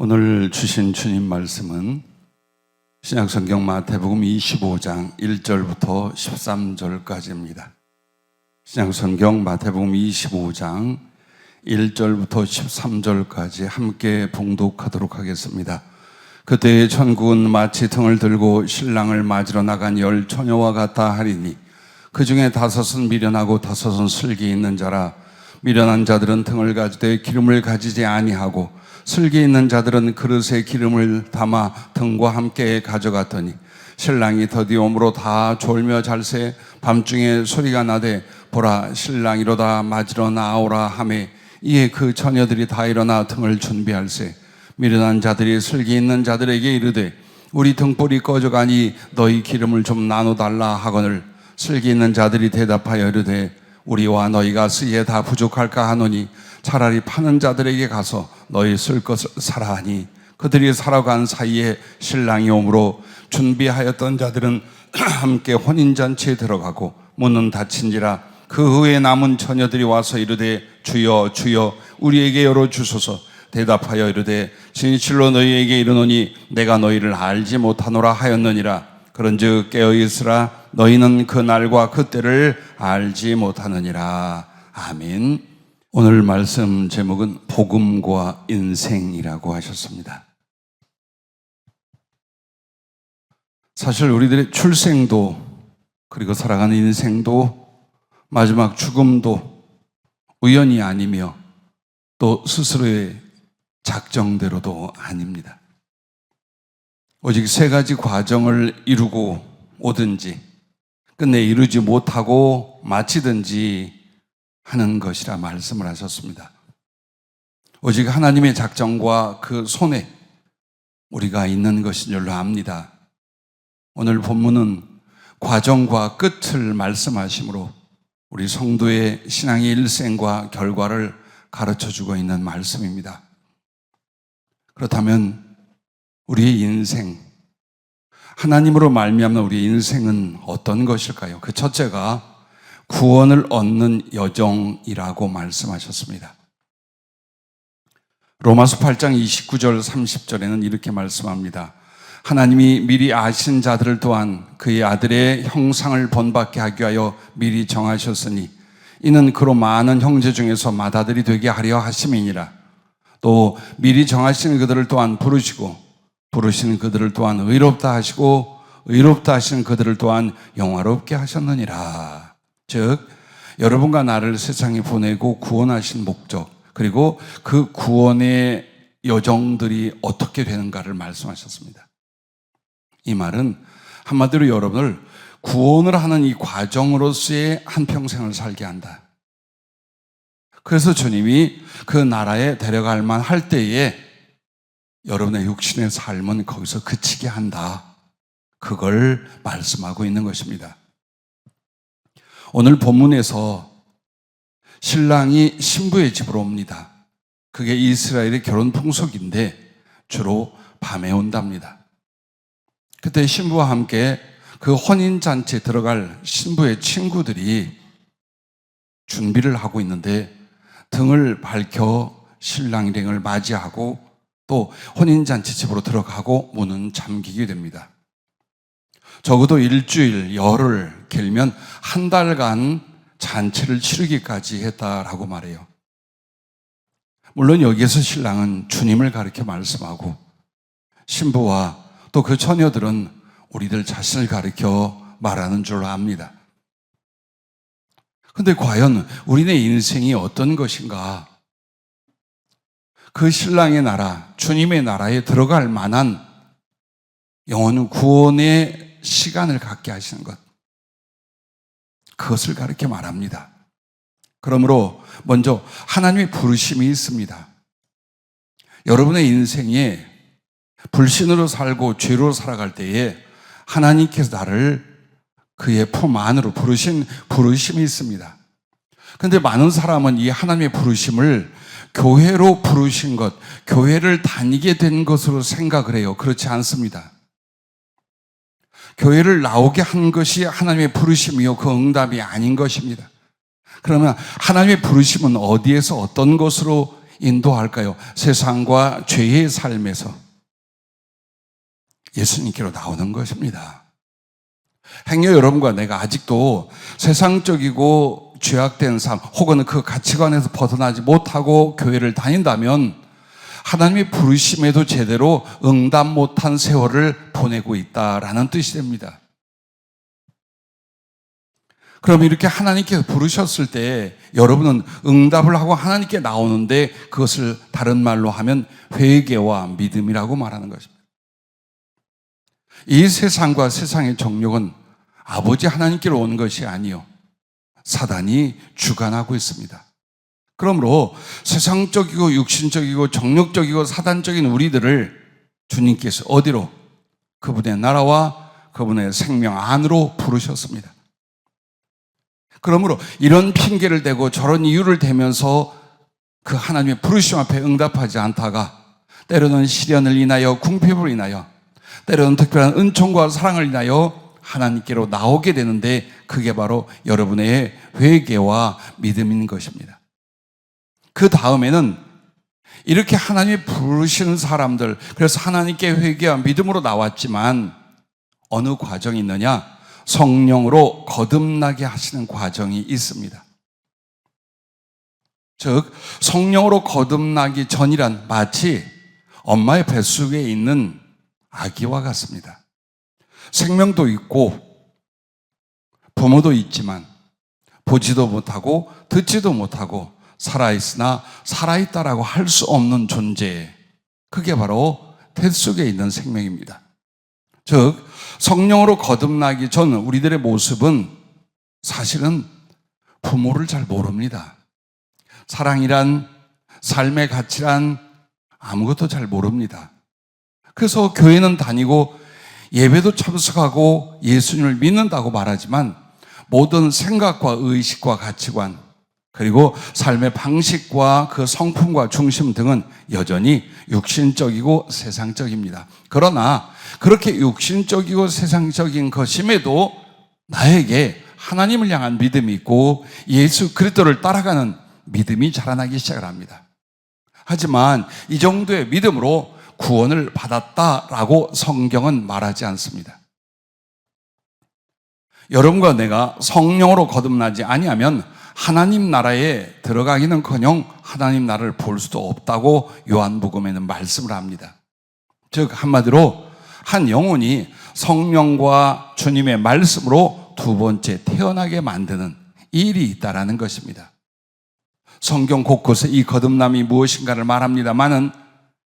오늘 주신 주님 말씀은 신약성경 마태복음 25장 1절부터 13절까지입니다. 신약성경 마태복음 25장 1절부터 13절까지 함께 봉독하도록 하겠습니다. 그때의 천국은 마치 등을 들고 신랑을 맞으러 나간 10 처녀와 같다 하리니 그 중에 5은 미련하고 5은 슬기 있는 자라. 미련한 자들은 등을 가지되 기름을 가지지 아니하고 슬기 있는 자들은 그릇에 기름을 담아 등과 함께 가져갔더니 신랑이 더디옴으로 다 졸며 잘새 밤중에 소리가 나되 보라 신랑이로다 맞으러 나오라 하매 이에 그 처녀들이 다 일어나 등을 준비할세. 미련한 자들이 슬기 있는 자들에게 이르되 우리 등불이 꺼져가니 너희 기름을 좀 나눠달라 하거늘 슬기 있는 자들이 대답하여 이르되 우리와 너희가 쓰기에 다 부족할까 하노니 차라리 파는 자들에게 가서 너희 쓸 것을 사라 하니 그들이 살아간 사이에 신랑이 오므로 준비하였던 자들은 함께 혼인잔치에 들어가고 문은 닫힌지라. 그 후에 남은 처녀들이 와서 이르되 주여 주여 우리에게 열어주소서. 대답하여 이르되 진실로 너희에게 이르노니 내가 너희를 알지 못하노라 하였느니라. 그런즉 깨어있으라. 너희는 그 날과 그 때를 알지 못하느니라. 아멘. 오늘 말씀 제목은 복음과 인생이라고 하셨습니다. 사실 우리들의 출생도 그리고 살아가는 인생도 마지막 죽음도 우연이 아니며 또 스스로의 작정대로도 아닙니다. 오직 3가지 과정을 이루고 오든지 끝내 이루지 못하고 마치든지 하는 것이라 말씀을 하셨습니다. 오직 하나님의 작정과 그 손에 우리가 있는 것인 줄로 압니다. 오늘 본문은 과정과 끝을 말씀하시므로 우리 성도의 신앙의 일생과 결과를 가르쳐주고 있는 말씀입니다. 그렇다면 우리의 인생, 하나님으로 말미암는 우리의 인생은 어떤 것일까요? 그 첫째가 구원을 얻는 여정이라고 말씀하셨습니다. 로마서 8장 29절 30절에는 이렇게 말씀합니다. 하나님이 미리 아신 자들을 또한 그의 아들의 형상을 본받게 하기 위하여 미리 정하셨으니 이는 그로 많은 형제 중에서 맏아들이 되게 하려 하심이니라. 또 미리 정하신 그들을 또한 부르시고 부르시는 그들을 또한 의롭다 하시고 의롭다 하시는 그들을 또한 영화롭게 하셨느니라. 즉 여러분과 나를 세상에 보내고 구원하신 목적 그리고 그 구원의 여정들이 어떻게 되는가를 말씀하셨습니다. 이 말은 한마디로 여러분을 구원을 하는 이 과정으로서의 한평생을 살게 한다. 그래서 주님이 그 나라에 데려갈 만할 때에 여러분의 육신의 삶은 거기서 그치게 한다. 그걸 말씀하고 있는 것입니다. 오늘 본문에서 신랑이 신부의 집으로 옵니다. 그게 이스라엘의 결혼 풍속인데 주로 밤에 온답니다. 그때 신부와 함께 그 혼인잔치에 들어갈 신부의 친구들이 준비를 하고 있는데 등을 밝혀 신랑 일행을 맞이하고 또 혼인잔치 집으로 들어가고 문은 잠기게 됩니다. 적어도 일주일, 열흘, 길면 한 달간 잔치를 치르기까지 했다라고 말해요. 물론 여기에서 신랑은 주님을 가리켜 말씀하고 신부와 또 그 처녀들은 우리들 자신을 가리켜 말하는 줄 압니다. 그런데 과연 우리의 인생이 어떤 것인가? 그 신랑의 나라, 주님의 나라에 들어갈 만한 영혼 구원의 시간을 갖게 하시는 것, 그것을 가르쳐 말합니다. 그러므로 먼저 하나님의 부르심이 있습니다. 여러분의 인생에 불신으로 살고 죄로 살아갈 때에 하나님께서 나를 그의 품 안으로 부르신 부르심이 있습니다. 그런데 많은 사람은 이 하나님의 부르심을 교회로 부르신 것, 교회를 다니게 된 것으로 생각을 해요. 그렇지 않습니다. 교회를 나오게 한 것이 하나님의 부르심이요 그 응답이 아닌 것입니다. 그러면 하나님의 부르심은 어디에서 어떤 것으로 인도할까요? 세상과 죄의 삶에서 예수님께로 나오는 것입니다. 행여 여러분과 내가 아직도 세상적이고 죄악된 삶 혹은 그 가치관에서 벗어나지 못하고 교회를 다닌다면 하나님의 부르심에도 제대로 응답 못한 세월을 보내고 있다라는 뜻이 됩니다. 그럼 이렇게 하나님께서 부르셨을 때 여러분은 응답을 하고 하나님께 나오는데 그것을 다른 말로 하면 회개와 믿음이라고 말하는 것입니다. 이 세상과 세상의 정욕은 아버지 하나님께로 온 것이 아니요 사단이 주관하고 있습니다. 그러므로 세상적이고 육신적이고 정욕적이고 사단적인 우리들을 주님께서 어디로? 그분의 나라와 그분의 생명 안으로 부르셨습니다. 그러므로 이런 핑계를 대고 저런 이유를 대면서 그 하나님의 부르심 앞에 응답하지 않다가 때로는 시련을 인하여 궁핍을 인하여 때로는 특별한 은총과 사랑을 인하여 하나님께로 나오게 되는데 그게 바로 여러분의 회개와 믿음인 것입니다. 그 다음에는 이렇게 하나님이 부르시는 사람들, 그래서 하나님께 회개와 믿음으로 나왔지만 어느 과정이 있느냐? 성령으로 거듭나게 하시는 과정이 있습니다. 즉 성령으로 거듭나기 전이란 마치 엄마의 뱃속에 있는 아기와 같습니다. 생명도 있고 부모도 있지만 보지도 못하고 듣지도 못하고 살아있으나 살아있다라고 할 수 없는 존재, 그게 바로 뱃속에 있는 생명입니다. 즉 성령으로 거듭나기 전 우리들의 모습은 사실은 부모를 잘 모릅니다. 사랑이란, 삶의 가치란 아무것도 잘 모릅니다. 그래서 교회는 다니고 예배도 참석하고 예수님을 믿는다고 말하지만 모든 생각과 의식과 가치관 그리고 삶의 방식과 그 성품과 중심 등은 여전히 육신적이고 세상적입니다. 그러나 그렇게 육신적이고 세상적인 것임에도 나에게 하나님을 향한 믿음이 있고 예수 그리스도를 따라가는 믿음이 자라나기 시작을 합니다. 하지만 이 정도의 믿음으로 구원을 받았다라고 성경은 말하지 않습니다. 여러분과 내가 성령으로 거듭나지 아니하면 하나님 나라에 들어가기는커녕 하나님 나라를 볼 수도 없다고 요한복음에는 말씀을 합니다. 즉 한마디로 한 영혼이 성령과 주님의 말씀으로 두 번째 태어나게 만드는 일이 있다라는 것입니다. 성경 곳곳에 이 거듭남이 무엇인가를 말합니다만은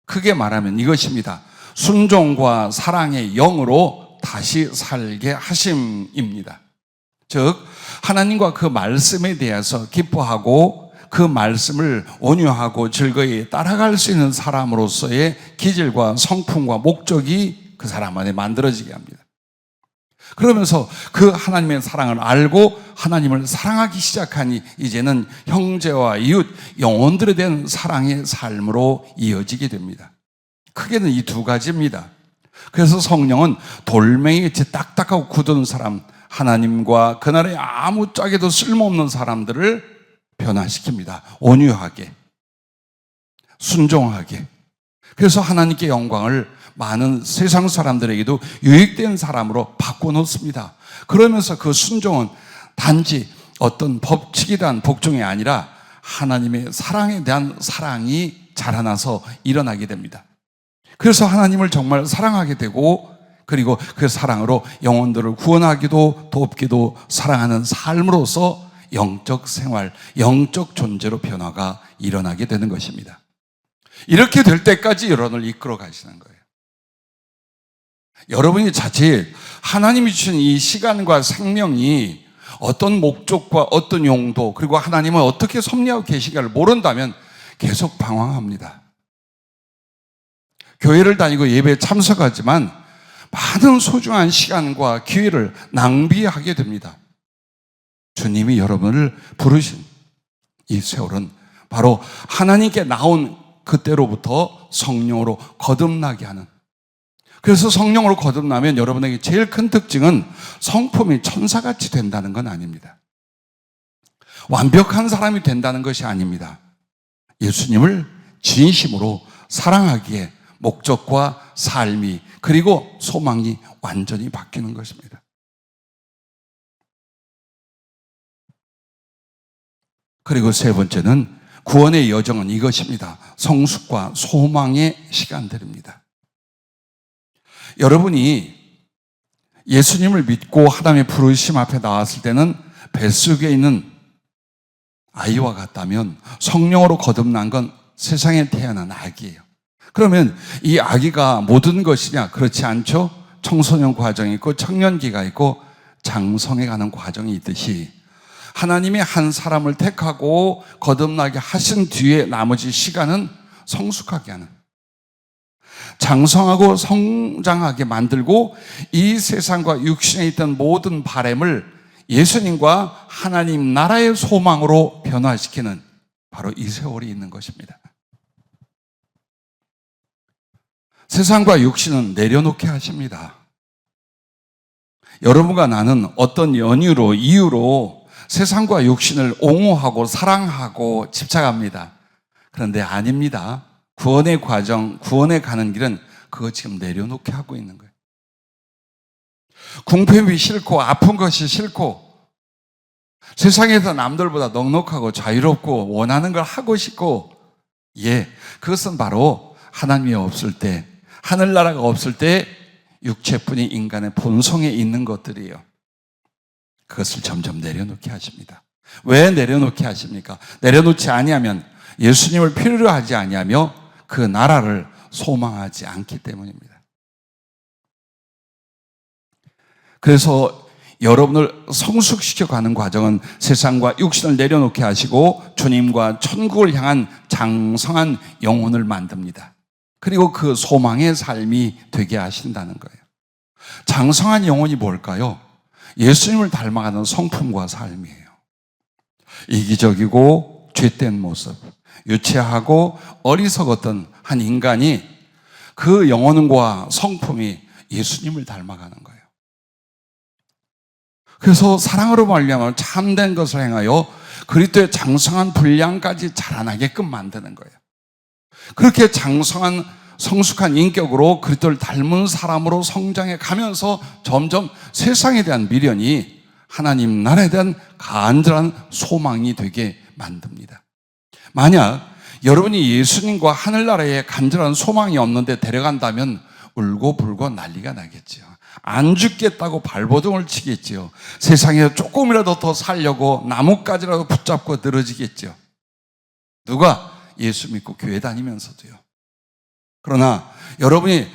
크게 말하면 이것입니다. 순종과 사랑의 영으로 다시 살게 하심입니다. 즉 하나님과 그 말씀에 대해서 기뻐하고 그 말씀을 온유하고 즐거이 따라갈 수 있는 사람으로서의 기질과 성품과 목적이 그 사람 안에 만들어지게 합니다. 그러면서 그 하나님의 사랑을 알고 하나님을 사랑하기 시작하니 이제는 형제와 이웃, 영혼들에 대한 사랑의 삶으로 이어지게 됩니다. 크게는 이 두 가지입니다. 그래서 성령은 돌멩이같이 딱딱하고 굳은 사람, 하나님과 그날에 아무짝에도 쓸모없는 사람들을 변화시킵니다. 온유하게, 순종하게. 그래서 하나님께 영광을 많은 세상 사람들에게도 유익된 사람으로 바꿔놓습니다. 그러면서 그 순종은 단지 어떤 법칙에 대한 복종이 아니라 하나님의 사랑에 대한 사랑이 자라나서 일어나게 됩니다. 그래서 하나님을 정말 사랑하게 되고 그리고 그 사랑으로 영혼들을 구원하기도 돕기도 사랑하는 삶으로서 영적 생활, 영적 존재로 변화가 일어나게 되는 것입니다. 이렇게 될 때까지 여러분을 이끌어 가시는 거예요. 여러분이 자칫 하나님이 주신 이 시간과 생명이 어떤 목적과 어떤 용도 그리고 하나님은 어떻게 섭리하고 계시기를 모른다면 계속 방황합니다. 교회를 다니고 예배에 참석하지만 많은 소중한 시간과 기회를 낭비하게 됩니다. 주님이 여러분을 부르신 이 세월은 바로 하나님께 나온 그때로부터 성령으로 거듭나게 하는, 그래서 성령으로 거듭나면 여러분에게 제일 큰 특징은 성품이 천사같이 된다는 건 아닙니다. 완벽한 사람이 된다는 것이 아닙니다. 예수님을 진심으로 사랑하기에 목적과 삶이 그리고 소망이 완전히 바뀌는 것입니다. 그리고 세 번째는 구원의 여정은 이것입니다. 성숙과 소망의 시간들입니다. 여러분이 예수님을 믿고 하나님의 부르심 앞에 나왔을 때는 뱃속에 있는 아이와 같다면 성령으로 거듭난 건 세상에 태어난 아기예요. 그러면 이 아기가 모든 것이냐? 그렇지 않죠? 청소년 과정이 있고 청년기가 있고 장성해 가는 과정이 있듯이 하나님이 한 사람을 택하고 거듭나게 하신 뒤에 나머지 시간은 성숙하게 하는, 장성하고 성장하게 만들고 이 세상과 육신에 있던 모든 바램을 예수님과 하나님 나라의 소망으로 변화시키는 바로 이 세월이 있는 것입니다. 세상과 육신은 내려놓게 하십니다. 여러분과 나는 어떤 이유로 세상과 육신을 옹호하고 사랑하고 집착합니다. 그런데 아닙니다. 구원의 과정, 구원에 가는 길은 그거 지금 내려놓게 하고 있는 거예요. 궁핍이 싫고 아픈 것이 싫고 세상에서 남들보다 넉넉하고 자유롭고 원하는 걸 하고 싶고, 그것은 바로 하나님이 없을 때, 하늘나라가 없을 때 육체뿐이 인간의 본성에 있는 것들이에요. 그것을 점점 내려놓게 하십니다. 왜 내려놓게 하십니까? 내려놓지 아니하면, 예수님을 필요로 하지 아니하며 그 나라를 소망하지 않기 때문입니다. 그래서 여러분을 성숙시켜가는 과정은 세상과 육신을 내려놓게 하시고 주님과 천국을 향한 장성한 영혼을 만듭니다. 그리고 그 소망의 삶이 되게 하신다는 거예요. 장성한 영혼이 뭘까요? 예수님을 닮아가는 성품과 삶이에요. 이기적이고 죄된 모습, 유치하고 어리석었던 한 인간이 그 영혼과 성품이 예수님을 닮아가는 거예요. 그래서 사랑으로 말미암아 참된 것을 행하여 그리스도의 장성한 분량까지 자라나게끔 만드는 거예요. 그렇게 장성한 성숙한 인격으로 그리스도를 닮은 사람으로 성장해 가면서 점점 세상에 대한 미련이 하나님 나라에 대한 간절한 소망이 되게 만듭니다. 만약 여러분이 예수님과 하늘나라에 간절한 소망이 없는데 데려간다면 울고불고 난리가 나겠죠. 안 죽겠다고 발버둥을 치겠죠. 세상에 조금이라도 더 살려고 나뭇가지라도 붙잡고 늘어지겠죠. 누가? 예수 믿고 교회 다니면서도요. 그러나 여러분이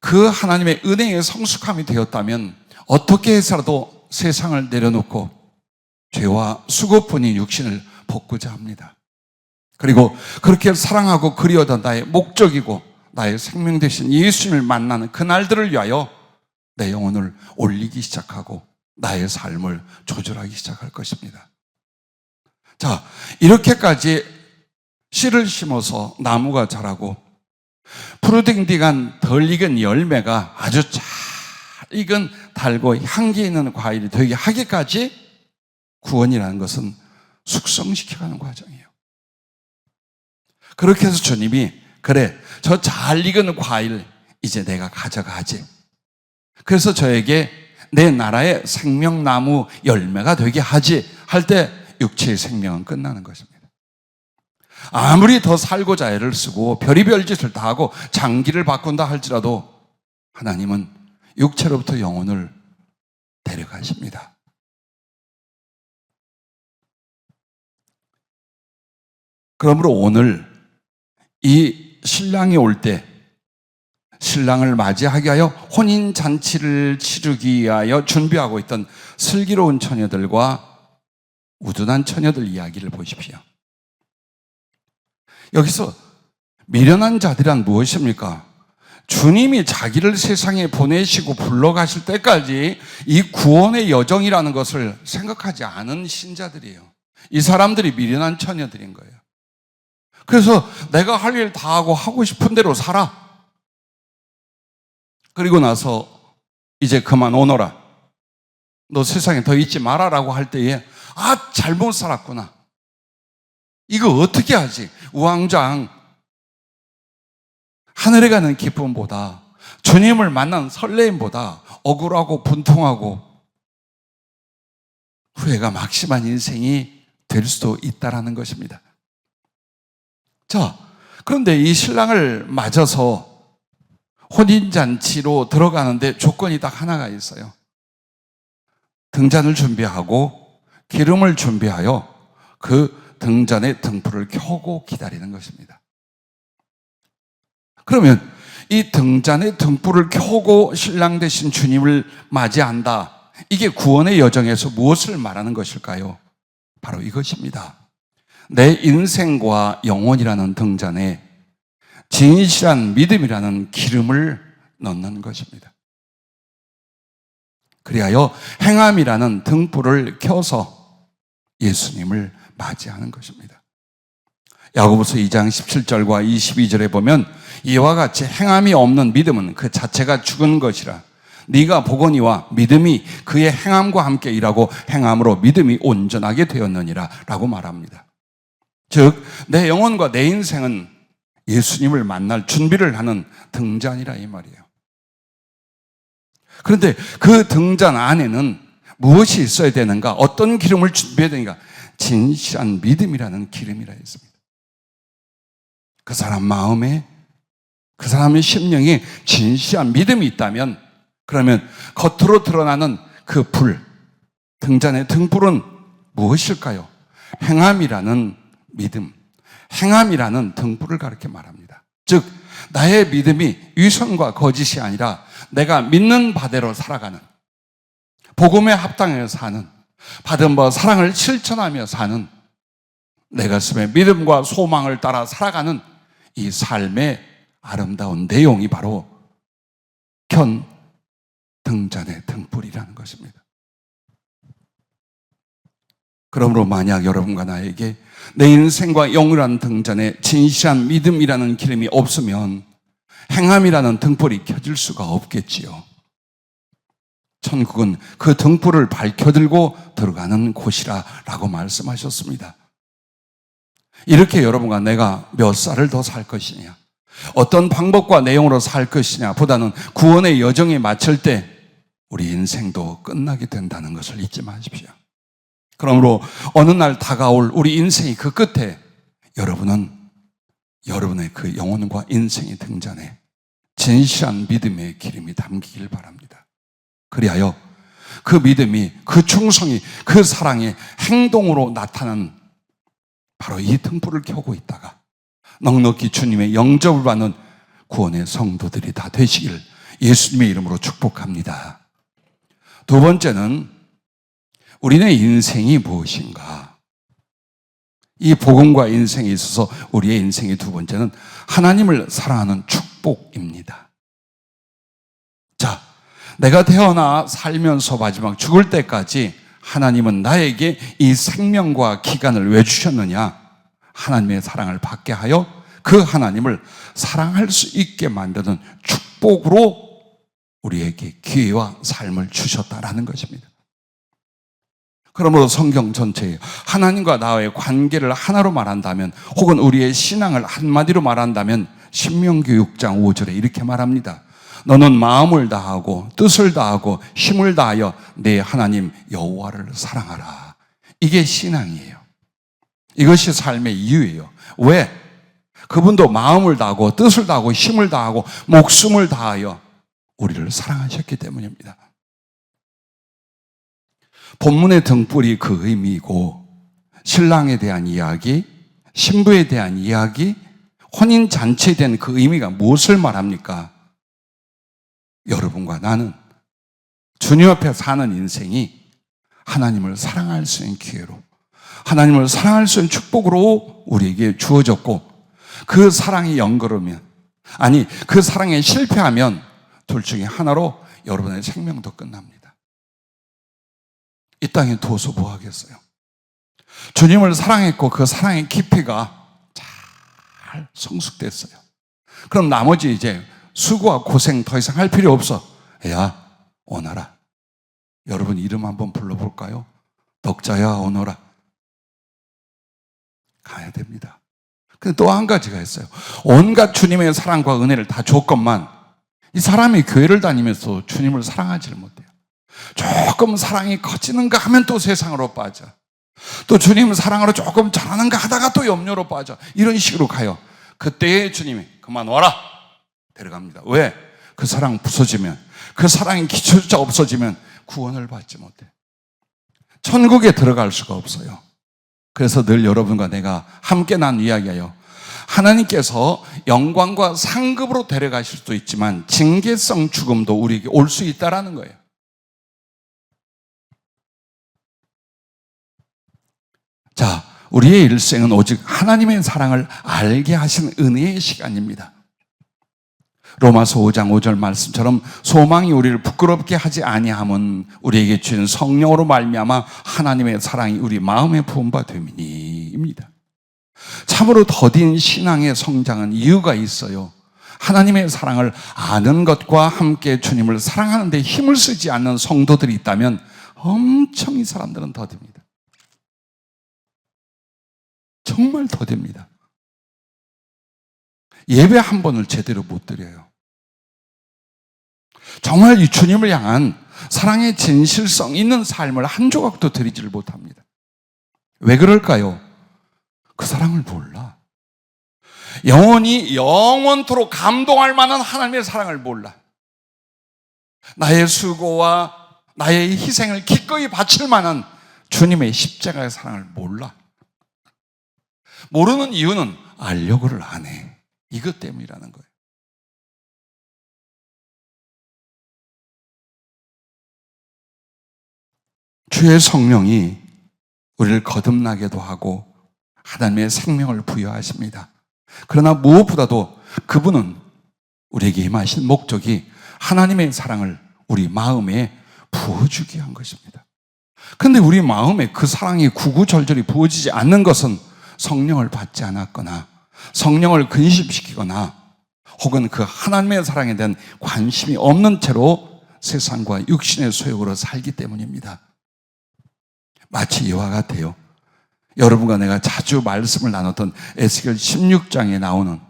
그 하나님의 은혜의 성숙함이 되었다면 어떻게 해서라도 세상을 내려놓고 죄와 수고뿐인 육신을 벗고자 합니다. 그리고 그렇게 사랑하고 그리워던 나의 목적이고 나의 생명 되신 예수님을 만나는 그날들을 위하여 내 영혼을 올리기 시작하고 나의 삶을 조절하기 시작할 것입니다. 자, 이렇게까지 씨를 심어서 나무가 자라고 푸르딩딩한 덜 익은 열매가 아주 잘 익은 달고 향기 있는 과일이 되게 하기까지 구원이라는 것은 숙성시켜가는 과정이에요. 그렇게 해서 주님이 그래, 저 잘 익은 과일 이제 내가 가져가지. 그래서 저에게 내 나라의 생명나무 열매가 되게 하지 할 때 육체의 생명은 끝나는 것입니다. 아무리 더 살고자 애를 쓰고 별의별 짓을 다 하고 장기를 바꾼다 할지라도 하나님은 육체로부터 영혼을 데려가십니다. 그러므로 오늘 이 신랑이 올 때 신랑을 맞이하기 위하여 혼인잔치를 치르기 위하여 준비하고 있던 슬기로운 처녀들과 우둔한 처녀들 이야기를 보십시오. 여기서 미련한 자들이란 무엇입니까? 주님이 자기를 세상에 보내시고 불러가실 때까지 이 구원의 여정이라는 것을 생각하지 않은 신자들이에요. 이 사람들이 미련한 처녀들인 거예요. 그래서 내가 할 일 다 하고 싶은 대로 살아. 그리고 나서 이제 그만 오너라. 너 세상에 더 있지 마라라고 할 때에 잘못 살았구나. 이거 어떻게 하지? 우왕좌왕 하늘에 가는 기쁨보다, 주님을 만난 설레임보다 억울하고 분통하고 후회가 막심한 인생이 될 수도 있다라는 것입니다. 자, 그런데 이 신랑을 맞아서 혼인잔치로 들어가는데 조건이 딱 하나가 있어요. 등잔을 준비하고 기름을 준비하여 그 등잔에 등불을 켜고 기다리는 것입니다. 그러면 이 등잔에 등불을 켜고 신랑 되신 주님을 맞이한다. 이게 구원의 여정에서 무엇을 말하는 것일까요? 바로 이것입니다. 내 인생과 영혼이라는 등잔에 진실한 믿음이라는 기름을 넣는 것입니다. 그리하여 행함이라는 등불을 켜서 예수님을 맞이하는 것입니다. 야고보서 2장 17절과 22절에 보면 이와 같이 행함이 없는 믿음은 그 자체가 죽은 것이라. 네가 보거니와 믿음이 그의 행함과 함께 일하고 행함으로 믿음이 온전하게 되었느니라 라고 말합니다. 즉 내 영혼과 내 인생은 예수님을 만날 준비를 하는 등잔이라 이 말이에요. 그런데 그 등잔 안에는 무엇이 있어야 되는가? 어떤 기름을 준비해야 되는가? 진실한 믿음이라는 기름이라 했습니다. 그 사람 마음에, 그 사람의 심령에 진실한 믿음이 있다면, 그러면 겉으로 드러나는 그 불, 등잔의 등불은 무엇일까요? 행함이라는 믿음, 행함이라는 등불을 가르쳐 말합니다. 즉 나의 믿음이 위선과 거짓이 아니라 내가 믿는 바대로 살아가는, 복음에 합당하여 사는, 받은 바 사랑을 실천하며 사는, 내 가슴에 믿음과 소망을 따라 살아가는 이 삶의 아름다운 내용이 바로 켠 등잔의 등불이라는 것입니다. 그러므로 만약 여러분과 나에게 내 인생과 영원한 등잔에 진실한 믿음이라는 기름이 없으면 행함이라는 등불이 켜질 수가 없겠지요. 천국은 그 등불을 밝혀들고 들어가는 곳이라 라고 말씀하셨습니다. 이렇게 여러분과 내가 몇 살을 더 살 것이냐, 어떤 방법과 내용으로 살 것이냐 보다는 구원의 여정에 마칠 때 우리 인생도 끝나게 된다는 것을 잊지 마십시오. 그러므로 어느 날 다가올 우리 인생의 그 끝에 여러분은 여러분의 그 영혼과 인생의 등잔에 진실한 믿음의 기름이 담기길 바랍니다. 그리하여 그 믿음이, 그 충성이, 그 사랑의 행동으로 나타난 바로 이 등불을 켜고 있다가 넉넉히 주님의 영접을 받는 구원의 성도들이 다 되시길 예수님의 이름으로 축복합니다. 두 번째는 우리는 인생이 무엇인가? 이 복음과 인생에 있어서 우리의 인생의 두 번째는 하나님을 사랑하는 축복입니다. 자, 내가 태어나 살면서 마지막 죽을 때까지 하나님은 나에게 이 생명과 기간을 왜 주셨느냐? 하나님의 사랑을 받게 하여 그 하나님을 사랑할 수 있게 만드는 축복으로 우리에게 기회와 삶을 주셨다라는 것입니다. 그러므로 성경 전체에 하나님과 나의 관계를 하나로 말한다면, 혹은 우리의 신앙을 한마디로 말한다면 신명기 6장 5절에 이렇게 말합니다. 너는 마음을 다하고 뜻을 다하고 힘을 다하여 내 하나님 여호와를 사랑하라. 이게 신앙이에요. 이것이 삶의 이유예요. 왜? 그분도 마음을 다하고 뜻을 다하고 힘을 다하고 목숨을 다하여 우리를 사랑하셨기 때문입니다. 본문의 등불이 그 의미이고, 신랑에 대한 이야기, 신부에 대한 이야기, 혼인잔치에 대한 그 의미가 무엇을 말합니까? 여러분과 나는 주님 앞에 사는 인생이 하나님을 사랑할 수 있는 기회로, 하나님을 사랑할 수 있는 축복으로 우리에게 주어졌고, 그 사랑이 연결하면, 아니 그 사랑에 실패하면 둘 중에 하나로 여러분의 생명도 끝납니다. 이 땅에 두어서 뭐 하겠어요? 주님을 사랑했고 그 사랑의 깊이가 잘 성숙됐어요. 그럼 나머지 이제 수고와 고생 더 이상 할 필요 없어. 야, 오너라. 여러분 이름 한번 불러볼까요? 덕자야, 오너라. 가야 됩니다. 근데 또 한 가지가 있어요. 온갖 주님의 사랑과 은혜를 다 줬건만 이 사람이 교회를 다니면서 주님을 사랑하지를 못해요. 조금 사랑이 커지는가 하면 또 세상으로 빠져. 또 주님 사랑으로 조금 잘하는가 하다가 또 염려로 빠져. 이런 식으로 가요. 그때에 주님이 그만 와라 데려갑니다. 왜? 그 사랑 부서지면, 그 사랑의 기초조차 없어지면 구원을 받지 못해. 천국에 들어갈 수가 없어요. 그래서 늘 여러분과 내가 함께 난 이야기예요. 하나님께서 영광과 상급으로 데려가실 수도 있지만 징계성 죽음도 우리에게 올 수 있다라는 거예요. 자, 우리의 일생은 오직 하나님의 사랑을 알게 하신 은혜의 시간입니다. 로마서 5장 5절 말씀처럼 소망이 우리를 부끄럽게 하지 아니함은 우리에게 주신 성령으로 말미암아 하나님의 사랑이 우리 마음에 부은 바 됨이니입니다. 참으로 더딘 신앙의 성장은 이유가 있어요. 하나님의 사랑을 아는 것과 함께 주님을 사랑하는 데 힘을 쓰지 않는 성도들이 있다면 엄청 이 사람들은 더딥니다. 정말 더딥니다. 예배 한 번을 제대로 못 드려요. 정말 이 주님을 향한 사랑의 진실성 있는 삶을 한 조각도 드리지를 못합니다. 왜 그럴까요? 그 사랑을 몰라. 영원토록 감동할 만한 하나님의 사랑을 몰라. 나의 수고와 나의 희생을 기꺼이 바칠 만한 주님의 십자가의 사랑을 몰라. 모르는 이유는 알려고를 안 해. 이것 때문이라는 거예요. 주의 성령이 우리를 거듭나게도 하고 하나님의 생명을 부여하십니다. 그러나 무엇보다도 그분은 우리에게 임하신 목적이 하나님의 사랑을 우리 마음에 부어주게 한 것입니다. 그런데 우리 마음에 그 사랑이 구구절절히 부어지지 않는 것은 성령을 받지 않았거나 성령을 근심시키거나 혹은 그 하나님의 사랑에 대한 관심이 없는 채로 세상과 육신의 소욕으로 살기 때문입니다. 마치 이와 같아요. 여러분과 내가 자주 말씀을 나눴던 에스겔 16장에 나오는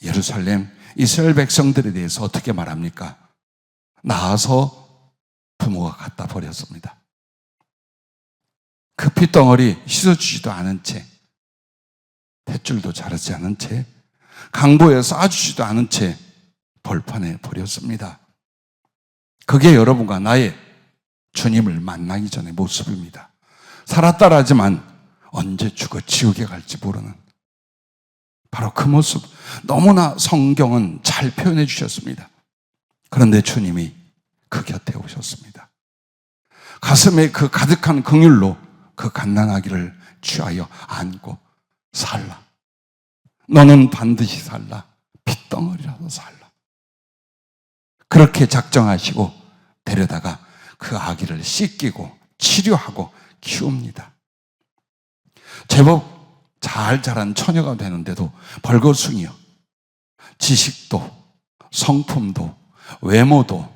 예루살렘 이스라엘 백성들에 대해서 어떻게 말합니까? 나아서 부모가 갖다 버렸습니다. 그 핏덩어리 씻어주지도 않은 채, 탯줄도 자르지 않은 채, 강보에 쌓아주지도 않은 채 벌판에 버렸습니다. 그게 여러분과 나의 주님을 만나기 전의 모습입니다. 살았다라지만 언제 죽어 지옥에 갈지 모르는 바로 그 모습, 너무나 성경은 잘 표현해 주셨습니다. 그런데 주님이 그 곁에 오셨습니다. 가슴에 그 가득한 긍휼로 그 갓난아기를 취하여 안고 살라. 너는 반드시 살라. 핏덩어리라도 살라. 그렇게 작정하시고 데려다가 그 아기를 씻기고 치료하고 키웁니다. 제법 잘 자란 처녀가 되는데도 벌거숭이요. 지식도 성품도 외모도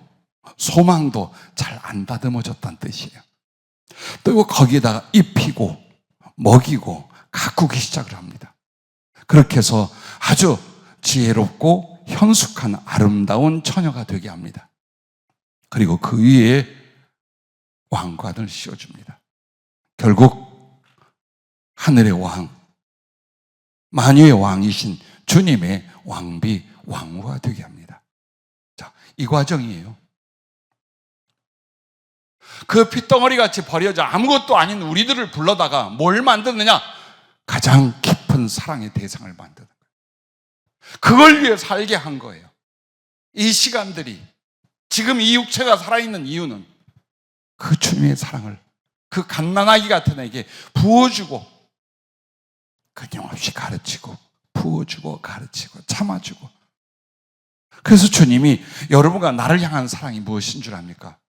소망도 잘 안 다듬어졌다는 뜻이에요. 또 거기에다가 입히고 먹이고 가꾸기 시작을 합니다. 그렇게 해서 아주 지혜롭고 현숙한 아름다운 처녀가 되게 합니다. 그리고 그 위에 왕관을 씌워줍니다. 결국 하늘의 왕, 만유의 왕이신 주님의 왕비, 왕후가 되게 합니다. 자, 이 과정이에요. 그 핏덩어리 같이 버려져 아무것도 아닌 우리들을 불러다가 뭘 만드느냐? 가장 깊은 사랑의 대상을 만드는 거예요. 그걸 위해 살게 한 거예요. 이 시간들이, 지금 이 육체가 살아있는 이유는 그 주님의 사랑을 그 갓난아기 같은 애에게 부어주고 끊임없이 가르치고 부어주고 가르치고 참아주고. 그래서 주님이 여러분과 나를 향한 사랑이 무엇인 줄 압니까?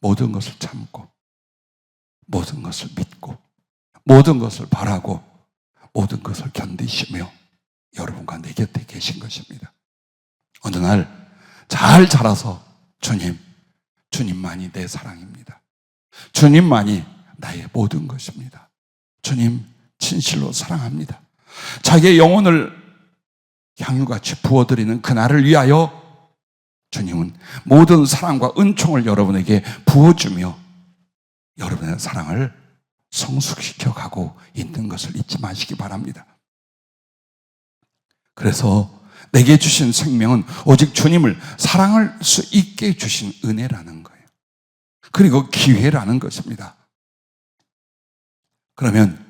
모든 것을 참고 모든 것을 믿고 모든 것을 바라고 모든 것을 견디시며 여러분과 내 곁에 계신 것입니다. 어느 날 잘 자라서 주님만이 내 사랑입니다. 주님만이 나의 모든 것입니다. 주님 진실로 사랑합니다. 자기의 영혼을 향유같이 부어드리는 그날을 위하여 주님은 모든 사랑과 은총을 여러분에게 부어주며 여러분의 사랑을 성숙시켜 가고 있는 것을 잊지 마시기 바랍니다. 그래서 내게 주신 생명은 오직 주님을 사랑할 수 있게 주신 은혜라는 거예요. 그리고 기회라는 것입니다. 그러면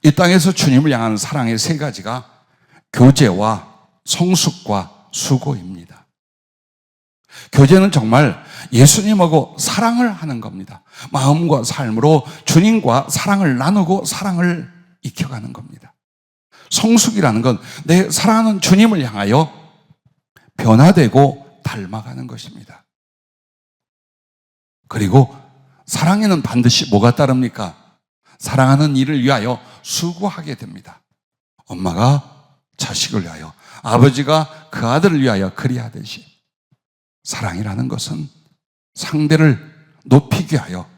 이 땅에서 주님을 향한 사랑의 세 가지가 교제와 성숙과 수고입니다. 교제는 정말 예수님하고 사랑을 하는 겁니다. 마음과 삶으로 주님과 사랑을 나누고 사랑을 익혀가는 겁니다. 성숙이라는 건 내 사랑하는 주님을 향하여 변화되고 닮아가는 것입니다. 그리고 사랑에는 반드시 뭐가 따릅니까? 사랑하는 일을 위하여 수고하게 됩니다. 엄마가 자식을 위하여, 아버지가 그 아들을 위하여 그리하듯이 사랑이라는 것은 상대를 높이기 위하여,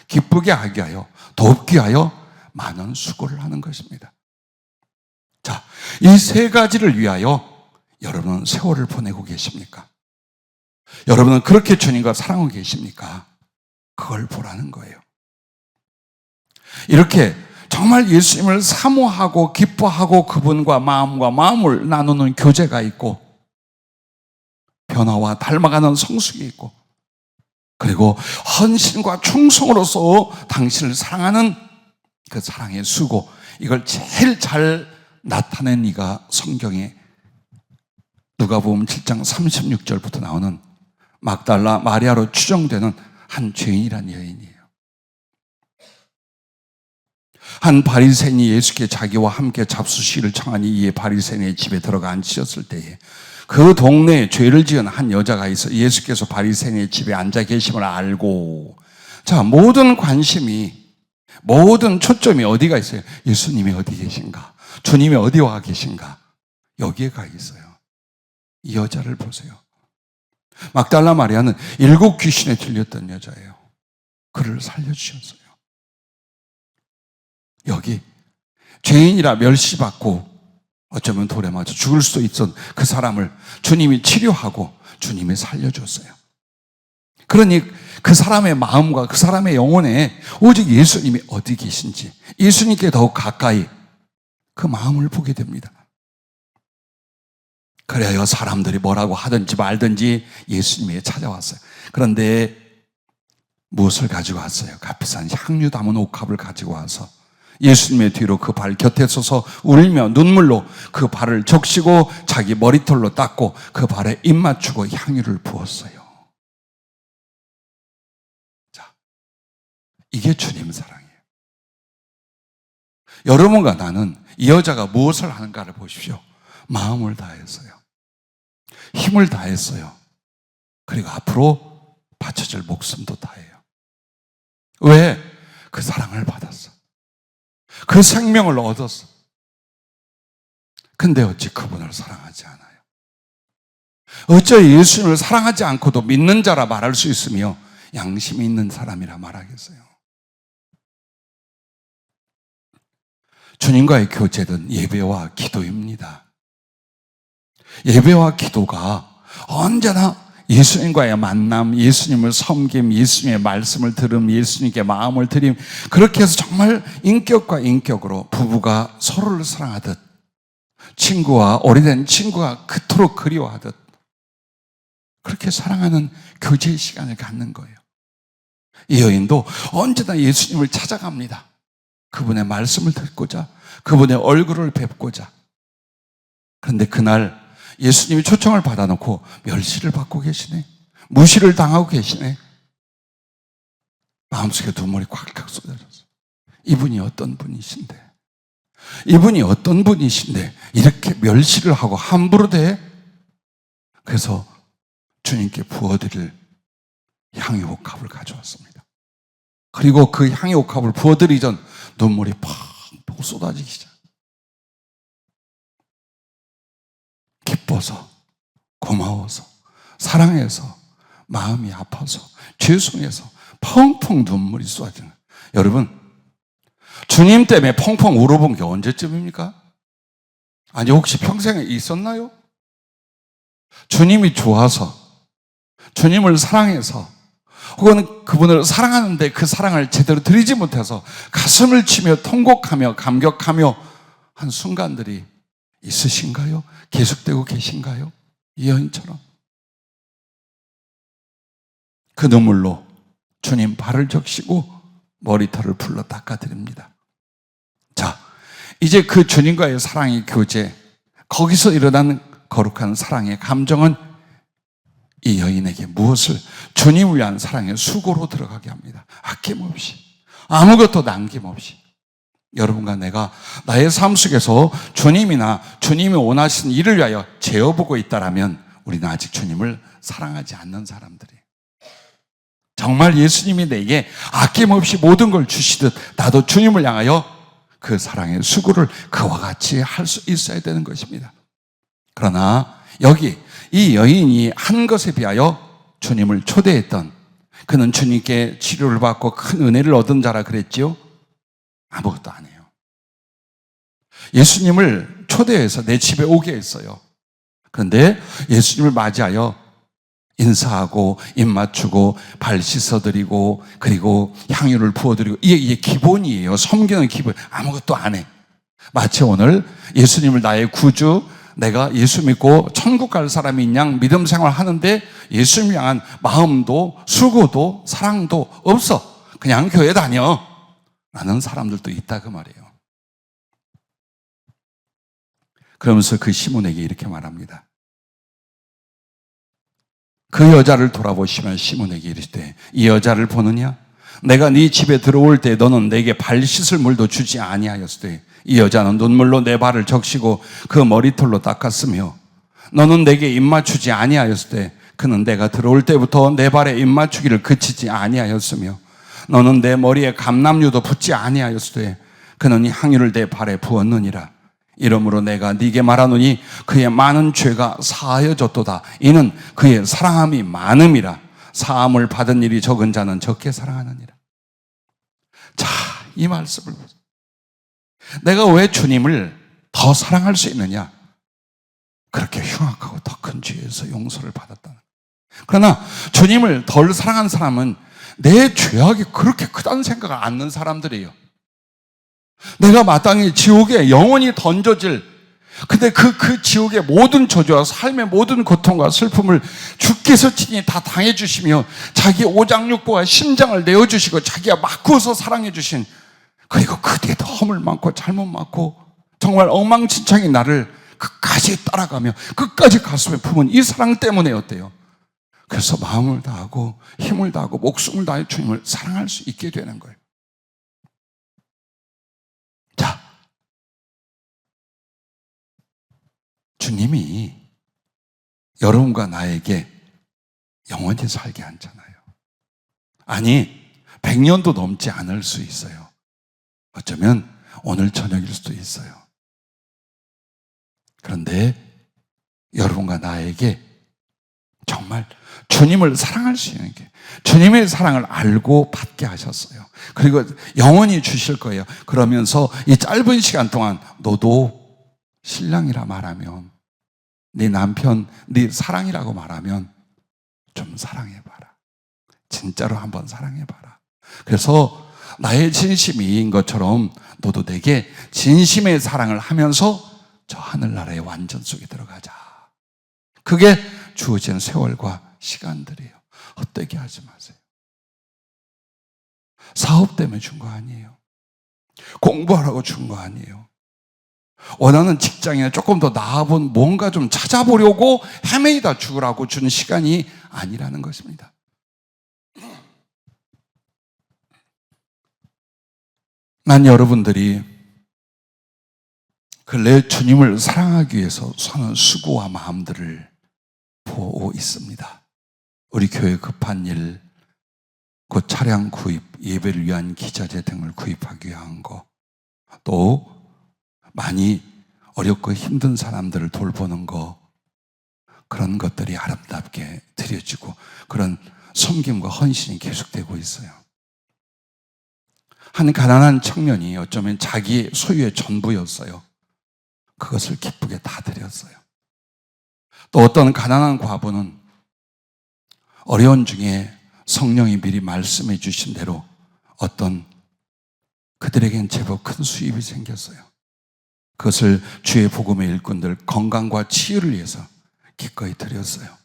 기쁘게 하기 위하여, 돕기 위하여 많은 수고를 하는 것입니다. 자, 이 세 가지를 위하여 여러분은 세월을 보내고 계십니까? 여러분은 그렇게 주님과 사랑하고 계십니까? 그걸 보라는 거예요. 이렇게 정말 예수님을 사모하고 기뻐하고 그분과 마음과 마음을 나누는 교제가 있고, 변화와 닮아가는 성숙이 있고, 그리고 헌신과 충성으로서 당신을 사랑하는 그 사랑의 수고, 이걸 제일 잘 나타낸 이가 성경에 누가복음 7장 36절부터 나오는 막달라 마리아로 추정되는 한 죄인이란 여인이에요. 한 바리새인이 예수께 자기와 함께 잡수시기를 청하니 이에 바리새인의 집에 들어가 앉으셨을 때에 그 동네에 죄를 지은 한 여자가 있어 예수께서 바리새인의 집에 앉아 계심을 알고, 자, 모든 관심이, 모든 초점이 어디가 있어요? 예수님이 어디 계신가? 주님이 어디 와 계신가? 여기에 가 있어요. 이 여자를 보세요. 막달라 마리아는 7 귀신에 들렸던 여자예요. 그를 살려주셨어요. 여기 죄인이라 멸시받고 어쩌면 돌에 맞아 죽을 수도 있었던 그 사람을 주님이 치료하고 주님이 살려줬어요. 그러니 그 사람의 마음과 그 사람의 영혼에 오직 예수님이 어디 계신지, 예수님께 더욱 가까이 그 마음을 보게 됩니다. 그래야 사람들이 뭐라고 하든지 말든지 예수님에게 찾아왔어요. 그런데 무엇을 가지고 왔어요? 값비싼 향유 담은 옥합을 가지고 와서 예수님의 뒤로 그 발 곁에 서서 울며 눈물로 그 발을 적시고 자기 머리털로 닦고 그 발에 입 맞추고 향유를 부었어요. 자, 이게 주님 사랑이에요. 여러분과 나는 이 여자가 무엇을 하는가를 보십시오. 마음을 다했어요. 힘을 다했어요. 그리고 앞으로 바쳐질 목숨도 다해요. 왜? 그 사랑을 받았어. 그 생명을 얻었어. 근데 어찌 그분을 사랑하지 않아요? 어째 예수님을 사랑하지 않고도 믿는 자라 말할 수 있으며 양심이 있는 사람이라 말하겠어요? 주님과의 교제는 예배와 기도입니다. 예배와 기도가 언제나 예수님과의 만남, 예수님을 섬김, 예수님의 말씀을 들음, 예수님께 마음을 드림, 그렇게 해서 정말 인격과 인격으로 부부가 서로를 사랑하듯, 친구와 오래된 친구가 그토록 그리워하듯 그렇게 사랑하는 교제의 시간을 갖는 거예요. 이 여인도 언제나 예수님을 찾아갑니다. 그분의 말씀을 듣고자, 그분의 얼굴을 뵙고자. 그런데 그날 예수님이 초청을 받아놓고 멸시를 받고 계시네, 무시를 당하고 계시네. 마음속에 눈물이 콱콱 쏟아졌어. 이분이 어떤 분이신데, 이분이 어떤 분이신데 이렇게 멸시를 하고 함부로 대? 그래서 주님께 부어드릴 향유옥합을 가져왔습니다. 그리고 그 향유옥합을 부어드리기 전 눈물이 펑펑 쏟아지기 시작. 기뻐서, 고마워서, 사랑해서, 마음이 아파서, 죄송해서 펑펑 눈물이 쏟아지는. 여러분, 주님 때문에 펑펑 울어본 게 언제쯤입니까? 아니, 혹시 평생에 있었나요? 주님이 좋아서, 주님을 사랑해서, 혹은 그분을 사랑하는데 그 사랑을 제대로 드리지 못해서 가슴을 치며 통곡하며 감격하며 한 순간들이 있으신가요? 계속되고 계신가요? 이 여인처럼. 그 눈물로 주님 발을 적시고 머리털을 풀러 닦아드립니다. 자, 이제 그 주님과의 사랑의 교제, 거기서 일어나는 거룩한 사랑의 감정은 이 여인에게 무엇을? 주님을 위한 사랑의 수고로 들어가게 합니다. 아낌없이, 아무것도 남김없이. 여러분과 내가 나의 삶 속에서 주님이나 주님이 원하시는 일을 위하여 재어보고 있다라면 우리는 아직 주님을 사랑하지 않는 사람들이에요. 정말 예수님이 내게 아낌없이 모든 걸 주시듯 나도 주님을 향하여 그 사랑의 수고를 그와 같이 할 수 있어야 되는 것입니다. 그러나 여기 이 여인이 한 것에 비하여 주님을 초대했던, 그는 주님께 치료를 받고 큰 은혜를 얻은 자라 그랬지요? 아무것도 안 해요. 예수님을 초대해서 내 집에 오게 했어요. 그런데 예수님을 맞이하여 인사하고 입 맞추고 발 씻어드리고 그리고 향유를 부어드리고, 이게 기본이에요. 섬기는 기본. 아무것도 안 해. 마치 오늘 예수님을 나의 구주, 내가 예수 믿고 천국 갈 사람인 양 믿음 생활 하는데 예수님을 향한 마음도 수고도 사랑도 없어. 그냥 교회 다녀 라는 사람들도 있다 그 말이에요. 그러면서 그 시몬에게 이렇게 말합니다. 그 여자를 돌아보시면 시몬에게 이르시되 이 여자를 보느냐? 내가 네 집에 들어올 때 너는 내게 발 씻을 물도 주지 아니하였으되 이 여자는 눈물로 내 발을 적시고 그 머리털로 닦았으며 너는 내게 입 맞추지 아니하였으되 그는 내가 들어올 때부터 내 발에 입 맞추기를 그치지 아니하였으며 너는 내 머리에 감람유도 붓지 아니하였으되 그는 향유를 내 발에 부었느니라. 이러므로 내가 네게 말하노니 그의 많은 죄가 사하여졌도다. 이는 그의 사랑함이 많음이라. 사함을 받은 일이 적은 자는 적게 사랑하느니라. 자, 이 말씀을 보세요. 내가 왜 주님을 더 사랑할 수 있느냐? 그렇게 흉악하고 더 큰 죄에서 용서를 받았다는. 그러나 주님을 덜 사랑한 사람은 내 죄악이 그렇게 크다는 생각을 않는 사람들이에요. 내가 마땅히 지옥에 영원히 던져질, 근데 그 지옥의 모든 저주와 삶의 모든 고통과 슬픔을 주께서 친히 다 당해주시며 자기 오장육부와 심장을 내어주시고 자기가 바꾸어서 사랑해주신, 그리고 그 뒤에도 허물 많고 잘못 많고 정말 엉망진창인 나를 끝까지 따라가며 끝까지 가슴에 품은 이 사랑 때문에 어때요? 그래서 마음을 다하고 힘을 다하고 목숨을 다해 주님을 사랑할 수 있게 되는 거예요. 자, 주님이 여러분과 나에게 영원히 살게 하잖아요. 아니, 100년도 넘지 않을 수 있어요. 어쩌면 오늘 저녁일 수도 있어요. 그런데 여러분과 나에게 정말 주님을 사랑할 수 있는 게, 주님의 사랑을 알고 받게 하셨어요. 그리고 영원히 주실 거예요. 그러면서 이 짧은 시간 동안 너도 신랑이라 말하면, 네 남편, 네 사랑이라고 말하면 좀 사랑해봐라. 진짜로 한번 사랑해봐라. 그래서 나의 진심인 것처럼 너도 내게 진심의 사랑을 하면서 저 하늘나라의 완전 속에 들어가자. 그게 주어진 세월과 시간들이에요. 헛되게 하지 마세요. 사업 때문에 준 거 아니에요. 공부하라고 준 거 아니에요. 원하는 직장에 조금 더 나아본 뭔가 좀 찾아보려고 헤매이다 죽으라고 준 시간이 아니라는 것입니다. 난 여러분들이 근래 주님을 사랑하기 위해서 사는 수고와 마음들을 보고 있습니다. 우리 교회 급한 일, 곧 차량 구입, 예배를 위한 기자재 등을 구입하기 위한 거, 또 많이 어렵고 힘든 사람들을 돌보는 거, 그런 것들이 아름답게 드려지고 그런 섬김과 헌신이 계속되고 있어요. 한 가난한 청년이 어쩌면 자기의 소유의 전부였어요. 그것을 기쁘게 다 드렸어요. 또 어떤 가난한 과부는 어려운 중에 성령이 미리 말씀해 주신 대로 어떤 그들에겐 제법 큰 수입이 생겼어요. 그것을 주의 복음의 일꾼들 건강과 치유를 위해서 기꺼이 드렸어요.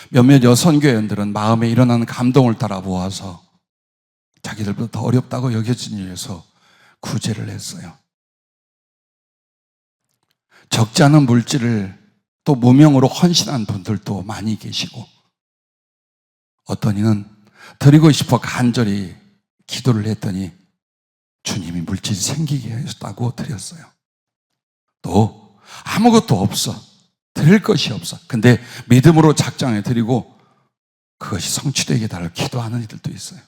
몇몇 여선교회원들은 마음에 일어나는 감동을 따라 모아서 자기들보다 더 어렵다고 여겨진 일에서 구제를 했어요. 적지 않은 물질을 또 무명으로 헌신한 분들도 많이 계시고, 어떤 이는 드리고 싶어 간절히 기도를 했더니 주님이 물질이 생기게 하셨다고 드렸어요. 또 아무것도 없어, 드릴 것이 없어, 근데 믿음으로 작정해 드리고 그것이 성취되게 해달라고 기도하는 이들도 있어요.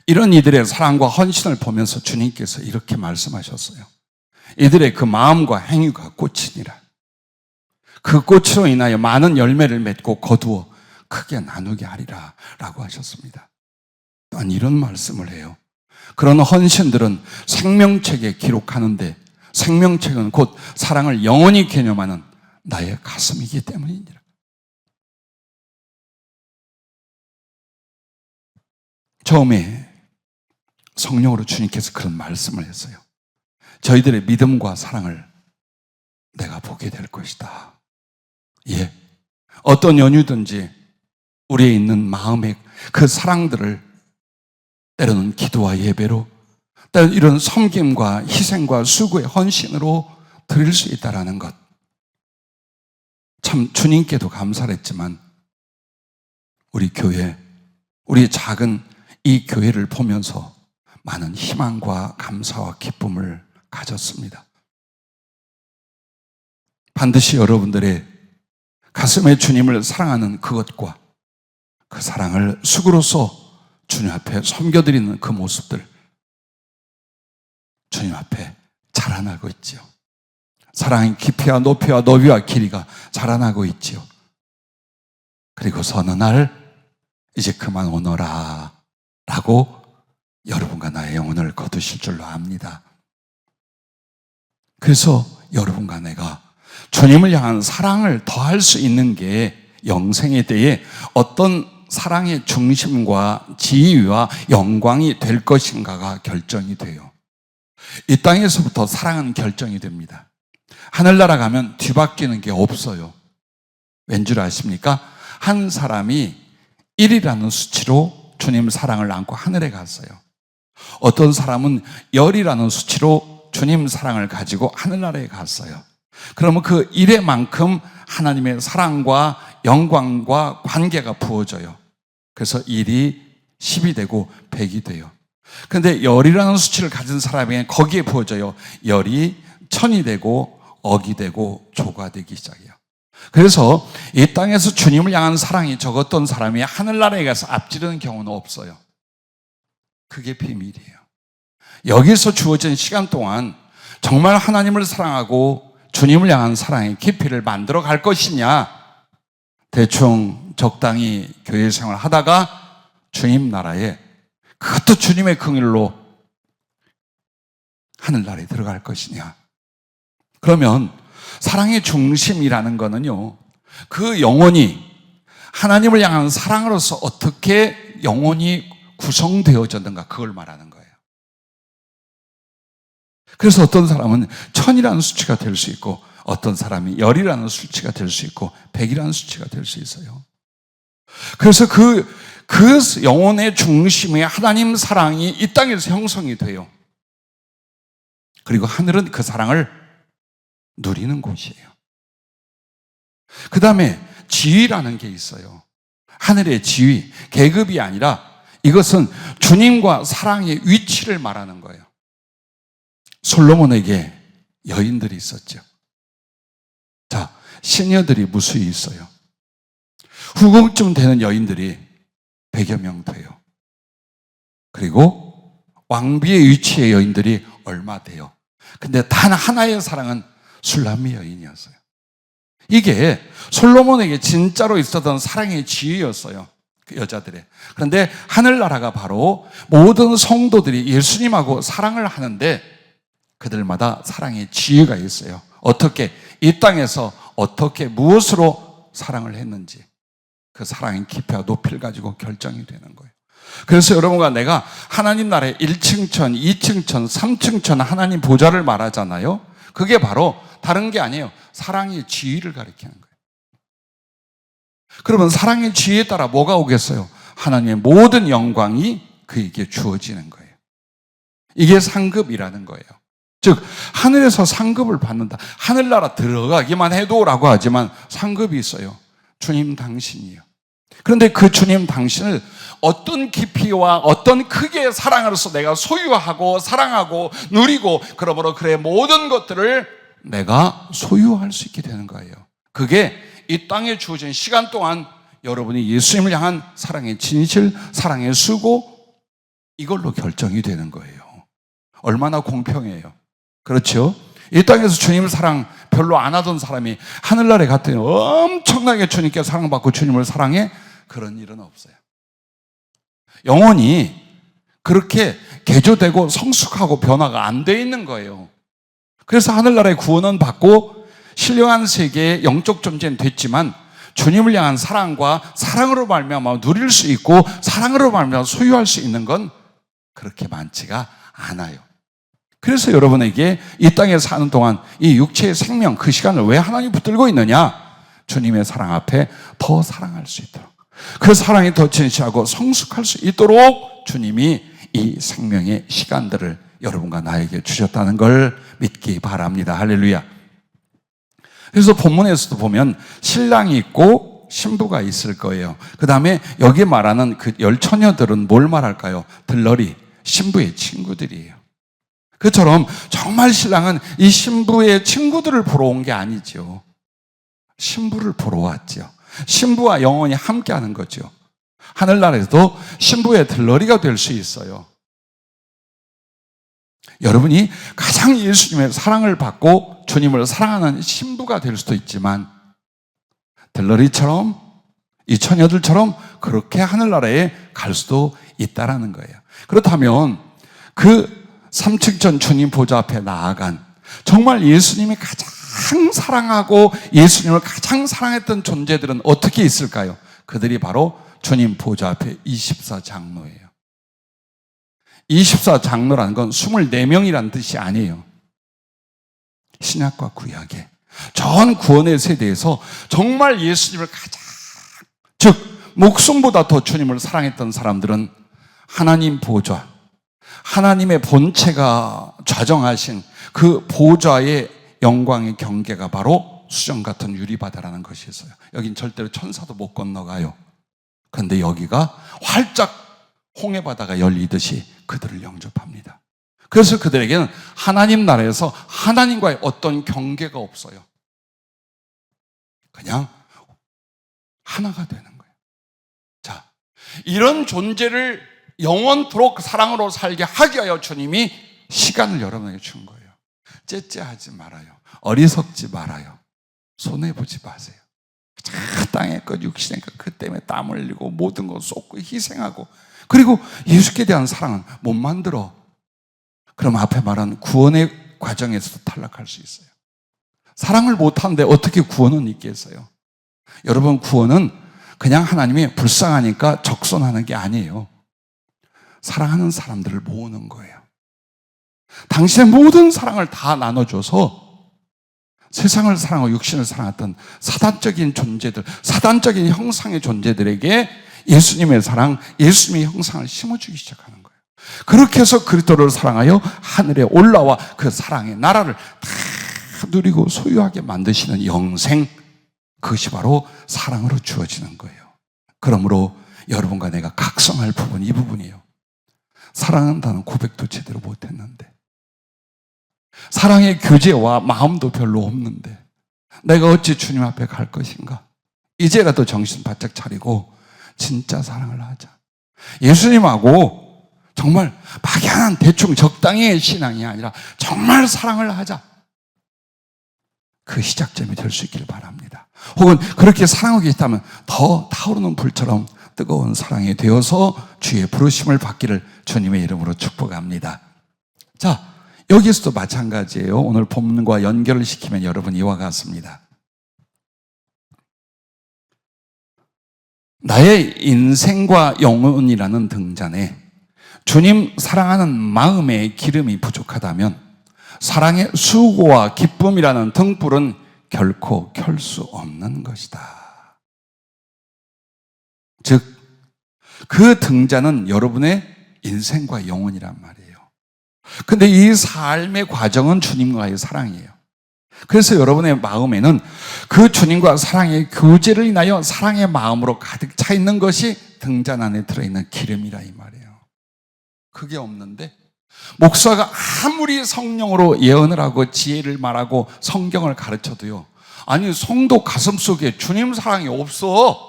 이런 이들의 사랑과 헌신을 보면서 주님께서 이렇게 말씀하셨어요. 이들의 그 마음과 행위가 꽃이니라. 그 꽃으로 인하여 많은 열매를 맺고 거두어 크게 나누게 하리라 라고 하셨습니다. 또한 이런 말씀을 해요. 그런 헌신들은 생명책에 기록하는데, 생명책은 곧 사랑을 영원히 개념하는 나의 가슴이기 때문이니라. 처음에 성령으로 주님께서 그런 말씀을 했어요. 저희들의 믿음과 사랑을 내가 보게 될 것이다. 예, 어떤 연유든지 우리에 있는 마음의 그 사랑들을 때로는 기도와 예배로, 때로는 이런 섬김과 희생과 수고의 헌신으로 드릴 수 있다는 것, 참 주님께도 감사를 했지만 우리 교회, 우리 작은 이 교회를 보면서 많은 희망과 감사와 기쁨을 가졌습니다. 반드시 여러분들의 가슴에 주님을 사랑하는 그것과 그 사랑을 수고로서 주님 앞에 섬겨드리는 그 모습들, 주님 앞에 자라나고 있지요. 사랑의 깊이와 높이와 너비와 길이가 자라나고 있지요. 그리고서 어느 날 이제 그만 오너라 라고 여러분과 나의 영혼을 거두실 줄로 압니다. 그래서 여러분과 내가 주님을 향한 사랑을 더할 수 있는 게 영생에 대해 어떤 사랑의 중심과 지위와 영광이 될 것인가가 결정이 돼요. 이 땅에서부터 사랑은 결정이 됩니다. 하늘나라 가면 뒤바뀌는 게 없어요. 왠 줄 아십니까? 한 사람이 1이라는 수치로 주님 사랑을 안고 하늘에 갔어요. 어떤 사람은 10이라는 수치로 주님 사랑을 가지고 하늘나라에 갔어요. 그러면 그 1의 만큼 하나님의 사랑과 영광과 관계가 부어져요. 그래서 1이 10이 되고 100이 돼요. 그런데 10이라는 수치를 가진 사람에게 거기에 부어져요. 10이 1000이 되고 억이 되고 조가 되기 시작해요. 그래서 이 땅에서 주님을 향한 사랑이 적었던 사람이 하늘나라에 가서 앞지르는 경우는 없어요. 그게 비밀이에요. 여기서 주어진 시간 동안 정말 하나님을 사랑하고 주님을 향한 사랑의 깊이를 만들어 갈 것이냐, 대충 적당히 교회 생활을 하다가 주님 나라에, 그것도 주님의 긍휼로 하늘나라에 들어갈 것이냐. 그러면 사랑의 중심이라는 거는요, 그 영혼이 하나님을 향한 사랑으로서 어떻게 영혼이 구성되어졌는가, 그걸 말하는 거예요. 그래서 어떤 사람은 1000이라는 수치가 될 수 있고, 어떤 사람이 10이라는 수치가 될 수 있고, 100이라는 수치가 될 수 있어요. 그래서 그 영혼의 중심에 하나님 사랑이 이 땅에서 형성이 돼요. 그리고 하늘은 그 사랑을 누리는 곳이에요. 그 다음에 지위라는 게 있어요. 하늘의 지위, 계급이 아니라 이것은 주님과 사랑의 위치를 말하는 거예요. 솔로몬에게 여인들이 있었죠. 자, 시녀들이 무수히 있어요. 후궁쯤 되는 여인들이 100여 명 돼요. 그리고 왕비의 위치의 여인들이 얼마 돼요. 근데 단 하나의 사랑은 술람미 여인이었어요. 이게 솔로몬에게 진짜로 있었던 사랑의 지위였어요. 그 여자들의. 그런데 하늘나라가 바로 모든 성도들이 예수님하고 사랑을 하는데 그들마다 사랑의 지혜가 있어요. 어떻게 이 땅에서 어떻게 무엇으로 사랑을 했는지 그 사랑의 깊이와 높이를 가지고 결정이 되는 거예요. 그래서 여러분과 내가 하나님 나라의 1층천, 2층천, 3층천 하나님 보좌를 말하잖아요. 그게 바로 다른 게 아니에요. 사랑의 지위를 가리키는 거예요. 그러면 사랑의 지위에 따라 뭐가 오겠어요? 하나님의 모든 영광이 그에게 주어지는 거예요. 이게 상급이라는 거예요. 즉 하늘에서 상급을 받는다. 하늘나라 들어가기만 해도 라고 하지만 상급이 있어요. 주님 당신이에요. 그런데 그 주님 당신을 어떤 깊이와 어떤 크기의 사랑으로서 내가 소유하고 사랑하고 누리고 그러므로 그의 모든 것들을 내가 소유할 수 있게 되는 거예요. 그게 이 땅에 주어진 시간 동안 여러분이 예수님을 향한 사랑의 진실, 사랑의 수고 이걸로 결정이 되는 거예요. 얼마나 공평해요. 그렇죠? 이 땅에서 주님을 사랑 별로 안 하던 사람이 하늘나라에 갔더니 엄청나게 주님께 사랑받고 주님을 사랑해? 그런 일은 없어요. 영혼이 그렇게 개조되고 성숙하고 변화가 안 돼 있는 거예요. 그래서 하늘나라의 구원은 받고 신령한 세계의 영적 존재는 됐지만 주님을 향한 사랑과 사랑으로 말미암아 누릴 수 있고 사랑으로 말미암아 소유할 수 있는 건 그렇게 많지가 않아요. 그래서 여러분에게 이 땅에 사는 동안 이 육체의 생명 그 시간을 왜 하나님 붙들고 있느냐? 주님의 사랑 앞에 더 사랑할 수 있도록 그 사랑이 더 진실하고 성숙할 수 있도록 주님이 이 생명의 시간들을 여러분과 나에게 주셨다는 걸 믿기 바랍니다. 할렐루야. 그래서 본문에서도 보면 신랑이 있고 신부가 있을 거예요. 그 다음에 여기 말하는 그 열처녀들은 뭘 말할까요? 들러리, 신부의 친구들이에요. 그처럼 정말 신랑은 이 신부의 친구들을 보러 온 게 아니죠. 신부를 보러 왔죠. 신부와 영원히 함께하는 거죠. 하늘나라에서도 신부의 들러리가 될 수 있어요. 여러분이 가장 예수님의 사랑을 받고 주님을 사랑하는 신부가 될 수도 있지만 들러리처럼 이 처녀들처럼 그렇게 하늘나라에 갈 수도 있다라는 거예요. 그렇다면 그 3층전 주님 보좌 앞에 나아간 정말 예수님이 가장 사랑하고 예수님을 가장 사랑했던 존재들은 어떻게 있을까요? 그들이 바로 주님 보좌 앞에 24장로예요. 24장로라는 건 24명이라는 뜻이 아니에요. 신약과 구약의 전 구원의 세대에서 정말 예수님을 가장 즉 목숨보다 더 주님을 사랑했던 사람들은 하나님 보좌 하나님의 본체가 좌정하신 그 보좌의 영광의 경계가 바로 수정 같은 유리바다라는 것이 있어요. 여긴 절대로 천사도 못 건너가요. 그런데 여기가 활짝 홍해바다가 열리듯이 그들을 영접합니다. 그래서 그들에게는 하나님 나라에서 하나님과의 어떤 경계가 없어요. 그냥 하나가 되는 거예요. 자, 이런 존재를 영원토록 사랑으로 살게 하기 위하여 주님이 시간을 여러분에게 준 거예요. 째째하지 말아요. 어리석지 말아요. 손해보지 마세요. 땅의 것, 육신의 것, 그 때문에 땀 흘리고 모든 거 쏟고 희생하고 그리고 예수께 대한 사랑은 못 만들어. 그럼 앞에 말한 구원의 과정에서도 탈락할 수 있어요. 사랑을 못하는데 어떻게 구원은 있겠어요? 여러분 구원은 그냥 하나님이 불쌍하니까 적선하는 게 아니에요. 사랑하는 사람들을 모으는 거예요. 당신의 모든 사랑을 다 나눠줘서 세상을 사랑하고 육신을 사랑했던 사단적인 존재들, 사단적인 형상의 존재들에게 예수님의 사랑, 예수님의 형상을 심어주기 시작하는 거예요. 그렇게 해서 그리스도를 사랑하여 하늘에 올라와 그 사랑의 나라를 다 누리고 소유하게 만드시는 영생, 그것이 바로 사랑으로 주어지는 거예요. 그러므로 여러분과 내가 각성할 부분이 이 부분이에요. 사랑한다는 고백도 제대로 못했는데 사랑의 교제와 마음도 별로 없는데 내가 어찌 주님 앞에 갈 것인가? 이제라도 정신 바짝 차리고 진짜 사랑을 하자. 예수님하고 정말 막연한 대충 적당히의 신앙이 아니라 정말 사랑을 하자. 그 시작점이 될 수 있기를 바랍니다. 혹은 그렇게 사랑하고 계시다면 더 타오르는 불처럼 뜨거운 사랑이 되어서 주의 부르심을 받기를 주님의 이름으로 축복합니다. 자, 여기서도 마찬가지예요. 오늘 본문과 연결을 시키면 여러분 이와 같습니다. 나의 인생과 영혼이라는 등잔에 주님 사랑하는 마음의 기름이 부족하다면 사랑의 수고와 기쁨이라는 등불은 결코 켤 수 없는 것이다. 즉, 그 등잔은 여러분의 인생과 영혼이란 말이에요. 근데 이 삶의 과정은 주님과의 사랑이에요. 그래서 여러분의 마음에는 그 주님과 사랑의 교제를 인하여 사랑의 마음으로 가득 차 있는 것이 등잔 안에 들어있는 기름이라 이 말이에요. 그게 없는데 목사가 아무리 성령으로 예언을 하고 지혜를 말하고 성경을 가르쳐도요, 아니 성도 가슴속에 주님 사랑이 없어.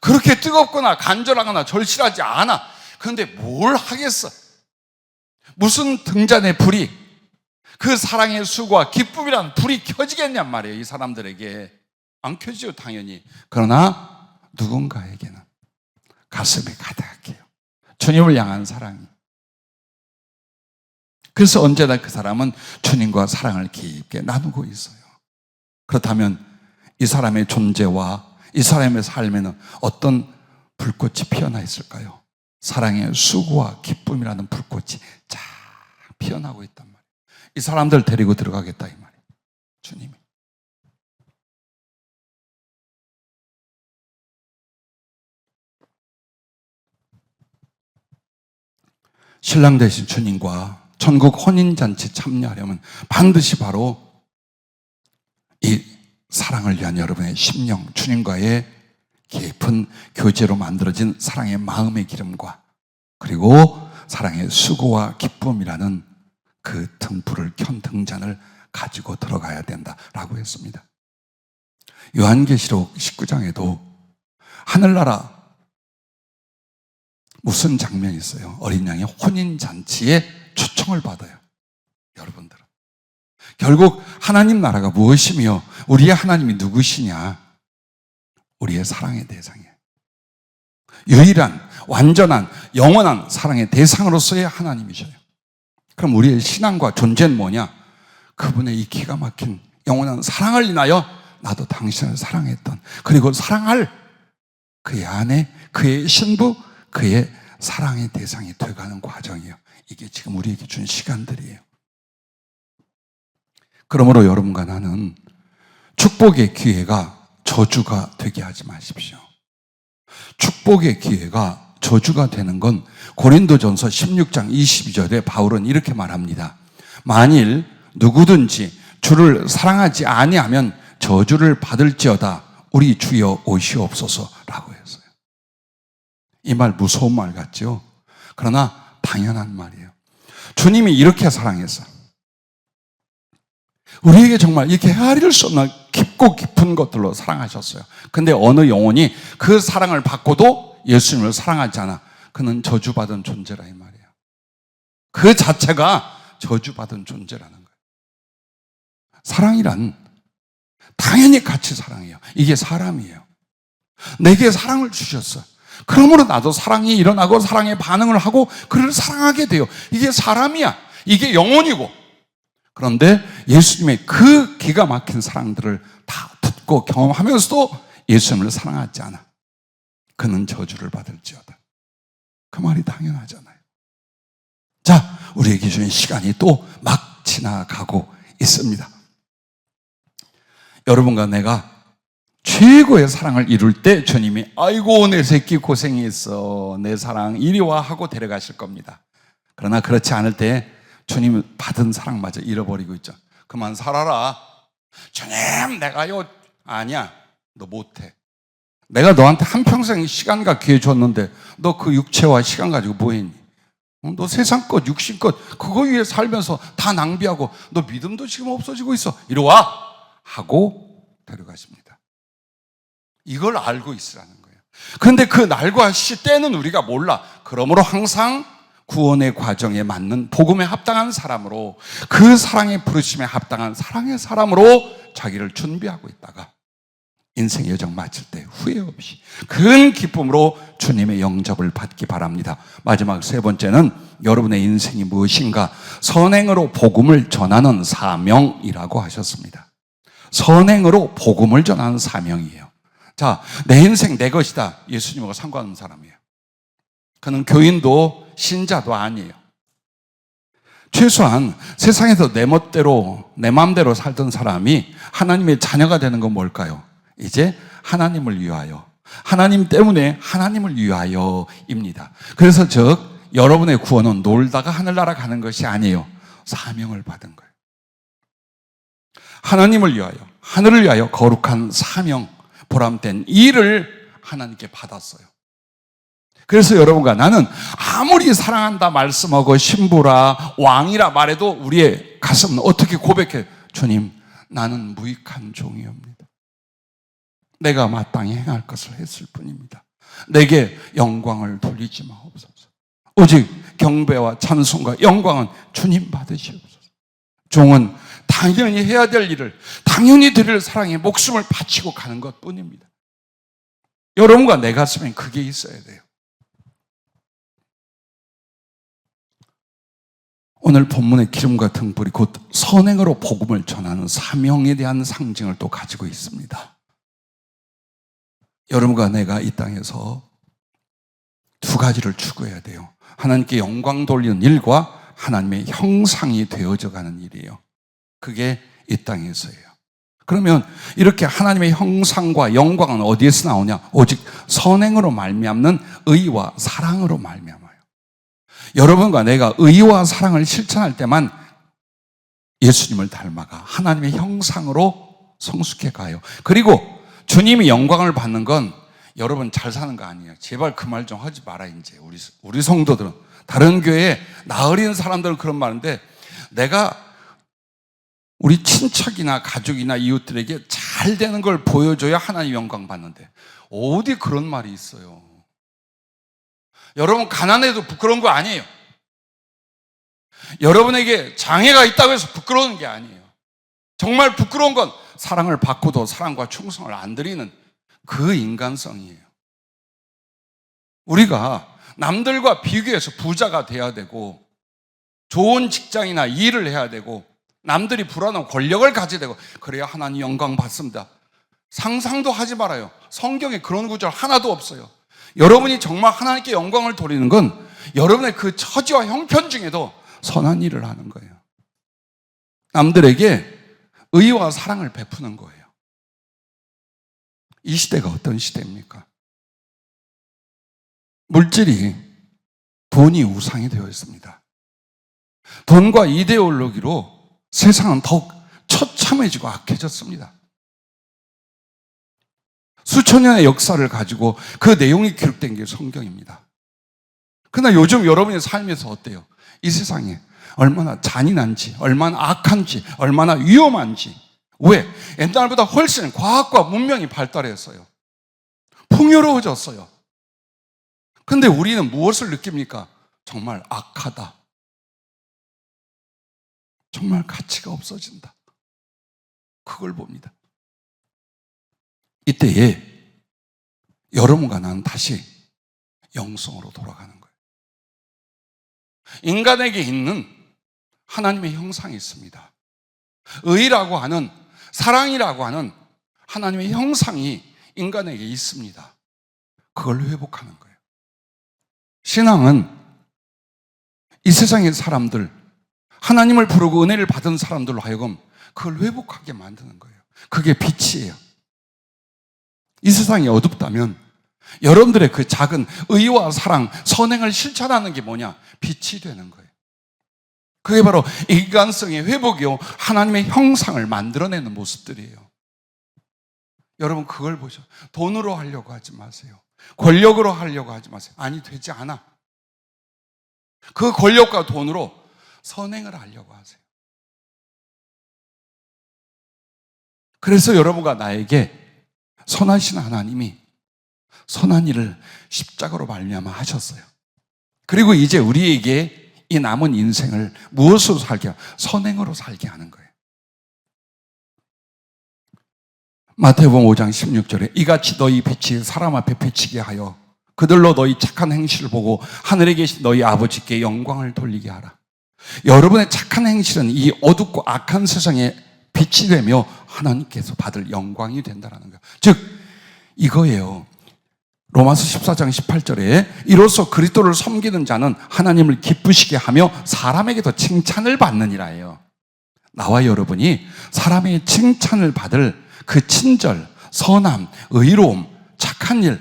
그렇게 뜨겁거나 간절하거나 절실하지 않아. 그런데 뭘 하겠어? 무슨 등잔에 불이, 그 사랑의 수고와 기쁨이란 불이 켜지겠냔 말이에요. 이 사람들에게 안 켜지죠, 당연히. 그러나 누군가에게는 가슴이 가득해요. 주님을 향한 사랑이. 그래서 언제나 그 사람은 주님과 사랑을 깊게 나누고 있어요. 그렇다면 이 사람의 존재와 이 사람의 삶에는 어떤 불꽃이 피어나 있을까요? 사랑의 수고와 기쁨이라는 불꽃이 쫙 피어나고 있단 말이에요. 이 사람들 데리고 들어가겠다 이 말이에요, 주님이. 신랑 되신 주님과 천국 혼인잔치 참여하려면 반드시 바로 이 사랑을 위한 여러분의 심령, 주님과의 깊은 교제로 만들어진 사랑의 마음의 기름과 그리고 사랑의 수고와 기쁨이라는 그 등불을 켠 등잔을 가지고 들어가야 된다라고 했습니다. 요한계시록 19장에도 하늘나라 무슨 장면이 있어요? 어린 양의 혼인잔치에 초청을 받아요. 여러분들은 결국 하나님 나라가 무엇이며 우리의 하나님이 누구시냐? 우리의 사랑의 대상이에요. 유일한 완전한 영원한 사랑의 대상으로서의 하나님이셔요. 그럼 우리의 신앙과 존재는 뭐냐? 그분의 이 기가 막힌 영원한 사랑을 인하여 나도 당신을 사랑했던, 그리고 사랑할 그의 아내, 그의 신부, 그의 사랑의 대상이 되어가는 과정이에요. 이게 지금 우리에게 준 시간들이에요. 그러므로 여러분과 나는 축복의 기회가 저주가 되게 하지 마십시오. 축복의 기회가 저주가 되는 건 고린도전서 16장 22절에 바울은 이렇게 말합니다. 만일 누구든지 주를 사랑하지 아니하면 저주를 받을지어다. 우리 주여 오시옵소서라고 했어요. 이 말 무서운 말 같죠? 그러나 당연한 말이에요. 주님이 이렇게 사랑했어. 우리에게 정말 이렇게 헤아릴 수 없는 깊고 깊은 것들로 사랑하셨어요. 근데 어느 영혼이 그 사랑을 받고도 예수님을 사랑하지 않아, 그는 저주받은 존재라 이 말이에요. 그 자체가 저주받은 존재라는 거예요. 사랑이란 당연히 같이 사랑해요. 이게 사람이에요. 내게 사랑을 주셨어요. 그러므로 나도 사랑이 일어나고 사랑의 반응을 하고 그를 사랑하게 돼요. 이게 사람이야. 이게 영혼이고. 그런데 예수님의 그 기가 막힌 사랑들을 다 듣고 경험하면서도 예수님을 사랑하지 않아, 그는 저주를 받을지어다. 그 말이 당연하잖아요. 자, 우리에게 주신 시간이 또 막 지나가고 있습니다. 여러분과 내가 최고의 사랑을 이룰 때 주님이 아이고 내 새끼 고생했어, 내 사랑 이리 와 하고 데려가실 겁니다. 그러나 그렇지 않을 때 주님은 받은 사랑마저 잃어버리고 있죠. 그만 살아라. 주님 내가요, 아니야, 너 못해. 내가 너한테 한평생 시간과 기회 줬는데 너 그 육체와 시간 가지고 뭐 했니? 너 세상 것, 육신 것 그거 위해 살면서 다 낭비하고 너 믿음도 지금 없어지고 있어. 이리 와 하고 데려가십니다. 이걸 알고 있으라는 거예요. 그런데 그 날과 시때는 우리가 몰라. 그러므로 항상 구원의 과정에 맞는 복음에 합당한 사람으로, 그 사랑의 부르심에 합당한 사랑의 사람으로 자기를 준비하고 있다가 인생의 여정 마칠 때 후회 없이 큰 기쁨으로 주님의 영접을 받기 바랍니다. 마지막 세 번째는 여러분의 인생이 무엇인가? 선행으로 복음을 전하는 사명이라고 하셨습니다. 선행으로 복음을 전하는 사명이에요. 자, 내 인생 내 것이다. 예수님하고 상관없는 사람이에요. 그는 교인도 신자도 아니에요. 최소한 세상에서 내 멋대로 내 마음대로 살던 사람이 하나님의 자녀가 되는 건 뭘까요? 이제 하나님을 위하여, 하나님 때문에 하나님을 위하여입니다. 그래서 즉 여러분의 구원은 놀다가 하늘나라 가는 것이 아니에요. 사명을 받은 거예요. 하나님을 위하여, 하늘을 위하여 거룩한 사명, 보람된 일을 하나님께 받았어요. 그래서 여러분과 나는 아무리 사랑한다 말씀하고 신부라 왕이라 말해도 우리의 가슴은 어떻게 고백해? 주님, 나는 무익한 종이옵니다. 내가 마땅히 행할 것을 했을 뿐입니다. 내게 영광을 돌리지 마옵소서. 오직 경배와 찬송과 영광은 주님 받으시옵소서. 종은 당연히 해야 될 일을, 당연히 드릴 사랑에 목숨을 바치고 가는 것뿐입니다. 여러분과 내 가슴엔 그게 있어야 돼요. 오늘 본문의 기름과 등불이 곧 선행으로 복음을 전하는 사명에 대한 상징을 또 가지고 있습니다. 여러분과 내가 이 땅에서 두 가지를 추구해야 돼요. 하나님께 영광 돌리는 일과 하나님의 형상이 되어져 가는 일이에요. 그게 이 땅에서예요. 그러면 이렇게 하나님의 형상과 영광은 어디에서 나오냐? 오직 선행으로 말미암는 의와 사랑으로 말미암아요. 여러분과 내가 의와 사랑을 실천할 때만 예수님을 닮아가 하나님의 형상으로 성숙해 가요. 그리고 주님이 영광을 받는 건 여러분 잘 사는 거 아니에요. 제발 그 말 좀 하지 마라. 이제 우리 성도들은, 다른 교회에 나으린 사람들은 그런 말인데, 내가 우리 친척이나 가족이나 이웃들에게 잘 되는 걸 보여줘야 하나님 영광 받는데 어디 그런 말이 있어요. 여러분 가난해도 부끄러운 거 아니에요. 여러분에게 장애가 있다고 해서 부끄러운 게 아니에요. 정말 부끄러운 건 사랑을 받고도 사랑과 충성을 안 드리는 그 인간성이에요. 우리가 남들과 비교해서 부자가 돼야 되고 좋은 직장이나 일을 해야 되고 남들이 불안한 권력을 가져야 되고 그래야 하나님 영광 받습니다. 상상도 하지 말아요. 성경에 그런 구절 하나도 없어요. 여러분이 정말 하나님께 영광을 돌리는 건 여러분의 그 처지와 형편 중에도 선한 일을 하는 거예요. 남들에게 의와 사랑을 베푸는 거예요. 이 시대가 어떤 시대입니까? 물질이, 돈이 우상이 되어 있습니다. 돈과 이데올로기로 세상은 더욱 처참해지고 악해졌습니다. 수천 년의 역사를 가지고 그 내용이 기록된 게 성경입니다. 그러나 요즘 여러분의 삶에서 어때요? 이 세상에 얼마나 잔인한지, 얼마나 악한지, 얼마나 위험한지. 왜? 옛날보다 훨씬 과학과 문명이 발달했어요. 풍요로워졌어요. 근데 우리는 무엇을 느낍니까? 정말 악하다. 정말 가치가 없어진다. 그걸 봅니다. 이때에 여러분과 나는 다시 영성으로 돌아가는 거예요. 인간에게 있는 하나님의 형상이 있습니다. 의라고 하는, 사랑이라고 하는 하나님의 형상이 인간에게 있습니다. 그걸 회복하는 거예요. 신앙은 이 세상의 사람들, 하나님을 부르고 은혜를 받은 사람들로 하여금 그걸 회복하게 만드는 거예요. 그게 빛이에요. 이 세상이 어둡다면 여러분들의 그 작은 의와 사랑, 선행을 실천하는 게 뭐냐? 빛이 되는 거예요. 그게 바로 인간성의 회복이요, 하나님의 형상을 만들어내는 모습들이에요. 여러분 그걸 보죠. 돈으로 하려고 하지 마세요. 권력으로 하려고 하지 마세요. 아니, 되지 않아. 그 권력과 돈으로 선행을 하려고 하세요. 그래서 여러분과 나에게 선하신 하나님이 선한 일을 십자가로 말미암아 하셨어요. 그리고 이제 우리에게 이 남은 인생을 무엇으로 살게? 선행으로 살게 하는 거예요. 마태복음 5장 16절에 이같이 너희 빛이 사람 앞에 비치게 하여 그들로 너희 착한 행실을 보고 하늘에 계신 너희 아버지께 영광을 돌리게 하라. 여러분의 착한 행실은 이 어둡고 악한 세상에 빛이 되며 하나님께서 받을 영광이 된다는 거예요. 즉 이거예요. 로마서 14장 18절에 이로써 그리스도를 섬기는 자는 하나님을 기쁘시게 하며 사람에게도 칭찬을 받느니라 해요. 나와 여러분이 사람의 칭찬을 받을 그 친절, 선함, 의로움, 착한 일,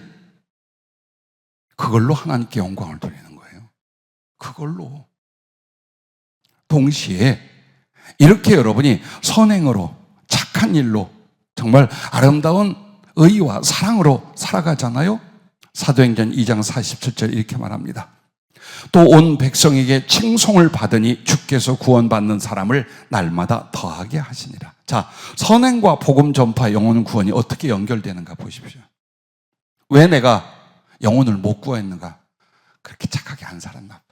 그걸로 하나님께 영광을 돌리는 거예요. 그걸로. 동시에 이렇게 여러분이 선행으로, 착한 일로 정말 아름다운 의와 사랑으로 살아가잖아요. 사도행전 2장 47절 이렇게 말합니다. 또 온 백성에게 칭송을 받으니 주께서 구원받는 사람을 날마다 더하게 하시니라. 자, 선행과 복음 전파, 영혼 구원이 어떻게 연결되는가 보십시오. 왜 내가 영혼을 못 구했는가? 그렇게 착하게 안 살았나 봐.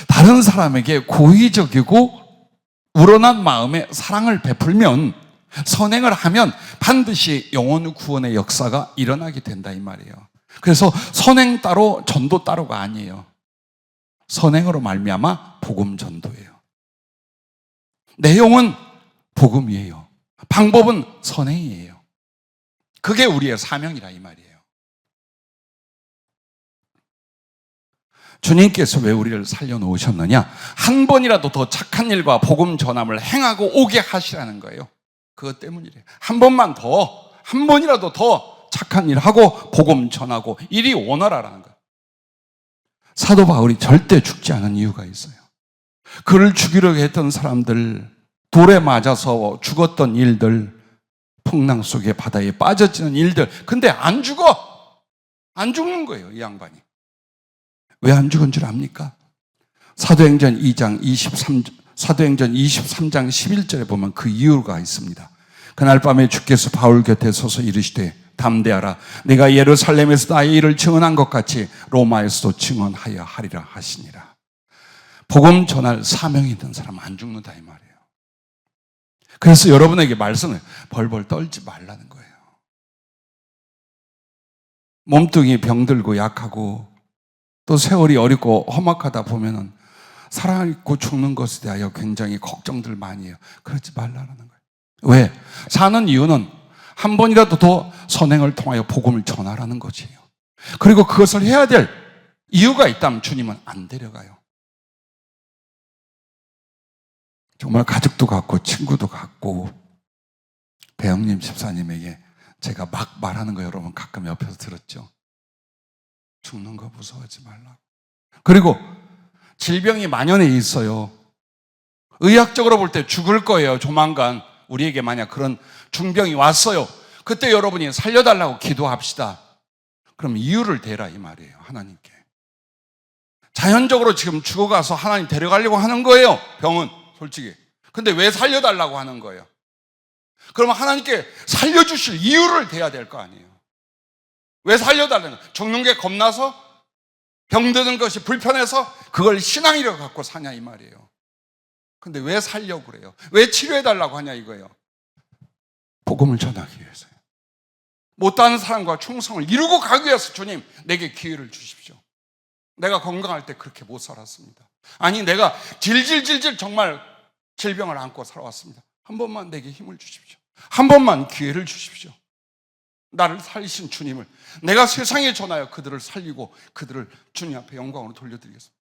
다른 사람에게 고의적이고 우러난 마음에 사랑을 베풀면, 선행을 하면 반드시 영혼 구원의 역사가 일어나게 된다 이 말이에요. 그래서 선행 따로 전도 따로가 아니에요. 선행으로 말미암아 복음 전도예요. 내용은 복음이에요. 방법은 선행이에요. 그게 우리의 사명이라 이 말이에요. 주님께서 왜 우리를 살려놓으셨느냐? 한 번이라도 더 착한 일과 복음 전함을 행하고 오게 하시라는 거예요. 그것 때문이래요. 한 번이라도 더 착한 일 하고 복음 전하고 이리 오너라라는 거예요. 사도 바울이 절대 죽지 않은 이유가 있어요. 그를 죽이려고 했던 사람들, 돌에 맞아서 죽었던 일들, 풍랑 속에 바다에 빠져지는 일들, 근데 안 죽어! 안 죽는 거예요, 이 양반이. 왜 안 죽은 줄 압니까? 사도행전 23장 11절에 보면 그 이유가 있습니다. 그날 밤에 주께서 바울 곁에 서서 이르시되 담대하라. 내가 예루살렘에서 나의 일을 증언한 것 같이 로마에서도 증언하여 하리라 하시니라. 복음 전할 사명이 있는 사람은 안 죽는다 이 말이에요. 그래서 여러분에게 말씀을 벌벌 떨지 말라는 거예요. 몸뚱이 병들고 약하고 또 세월이 어렵고 험악하다 보면은 살아있고 죽는 것에 대하여 굉장히 걱정들 많이 해요. 그러지 말라는 거예요. 왜? 사는 이유는 한 번이라도 더 선행을 통하여 복음을 전하라는 것이에요. 그리고 그것을 해야 될 이유가 있다면 주님은 안 데려가요. 정말 가족도 같고 친구도 같고 배영님 집사님에게 제가 막 말하는 거 여러분 가끔 옆에서 들었죠. 죽는 거 무서워하지 말라고. 그리고 질병이 만연해 있어요. 의학적으로 볼 때 죽을 거예요. 조만간 우리에게 만약 그런 중병이 왔어요. 그때 여러분이 살려달라고 기도합시다. 그럼 이유를 대라 이 말이에요. 하나님께. 자연적으로 지금 죽어가서 하나님 데려가려고 하는 거예요. 병은 솔직히. 근데 왜 살려달라고 하는 거예요? 그러면 하나님께 살려주실 이유를 대야 될 거 아니에요. 왜 살려달라는 거예요? 죽는 게 겁나서? 병드는 것이 불편해서? 그걸 신앙이라고 갖고 사냐 이 말이에요. 근데 왜 살려고 그래요? 왜 치료해달라고 하냐 이거예요. 복음을 전하기 위해서요. 못다는 사람과 충성을 이루고 가기 위해서 주님 내게 기회를 주십시오. 내가 건강할 때 그렇게 못 살았습니다. 아니 내가 질질질질 정말 질병을 안고 살아왔습니다. 한 번만 내게 힘을 주십시오. 한 번만 기회를 주십시오. 나를 살리신 주님을 내가 세상에 전하여 그들을 살리고 그들을 주님 앞에 영광으로 돌려드리겠습니다.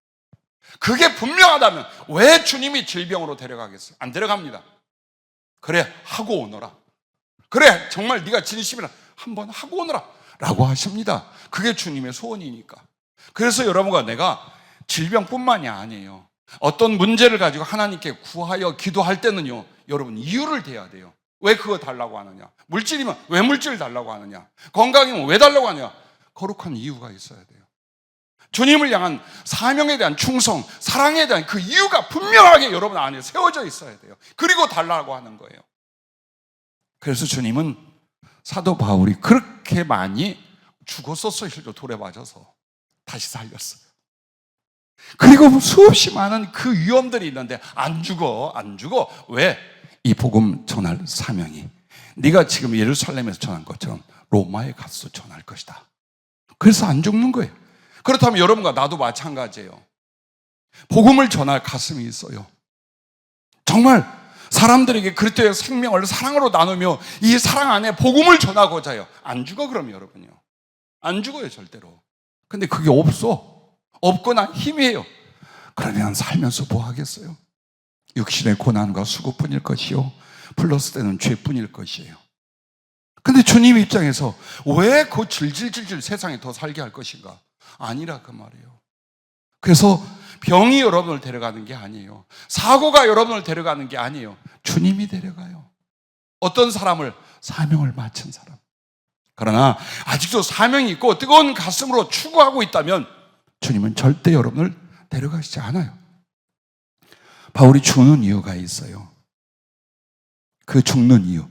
그게 분명하다면 왜 주님이 질병으로 데려가겠어요? 안 데려갑니다. 그래 하고 오너라. 그래 정말 네가 진심이라 한번 하고 오너라 라고 하십니다. 그게 주님의 소원이니까. 그래서 여러분과 내가 질병뿐만이 아니에요. 어떤 문제를 가지고 하나님께 구하여 기도할 때는요, 여러분 이유를 대야 돼요. 왜 그거 달라고 하느냐? 물질이면 왜 물질 달라고 하느냐? 건강이면 왜 달라고 하느냐? 거룩한 이유가 있어야 돼요. 주님을 향한 사명에 대한 충성, 사랑에 대한 그 이유가 분명하게 여러분 안에 세워져 있어야 돼요. 그리고 달라고 하는 거예요. 그래서 주님은 사도 바울이 그렇게 많이 죽었었어요. 돌에 맞아서 다시 살렸어요. 그리고 수없이 많은 그 위험들이 있는데 안 죽어. 왜? 이 복음 전할 사명이 네가 지금 예루살렘에서 전한 것처럼 로마에 가서 전할 것이다. 그래서 안 죽는 거예요. 그렇다면 여러분과 나도 마찬가지예요. 복음을 전할 가슴이 있어요. 정말 사람들에게 그리스도의 생명을 사랑으로 나누며 이 사랑 안에 복음을 전하고자 해요. 안 죽어 그럼 여러분요. 안 죽어요 절대로. 근데 그게 없거나 희미해요. 그러면 살면서 뭐 하겠어요? 육신의 고난과 수고뿐일 것이요 플러스 되는 죄뿐일 것이에요. 근데 주님 입장에서 왜 그 질질질질 세상에 더 살게 할 것인가? 아니라 그 말이에요. 그래서 병이 여러분을 데려가는 게 아니에요. 사고가 여러분을 데려가는 게 아니에요. 주님이 데려가요. 어떤 사람을? 사명을 맡은 사람. 그러나 아직도 사명이 있고 뜨거운 가슴으로 추구하고 있다면 주님은 절대 여러분을 데려가시지 않아요. 바울이 죽는 이유가 있어요. 그 죽는 이유,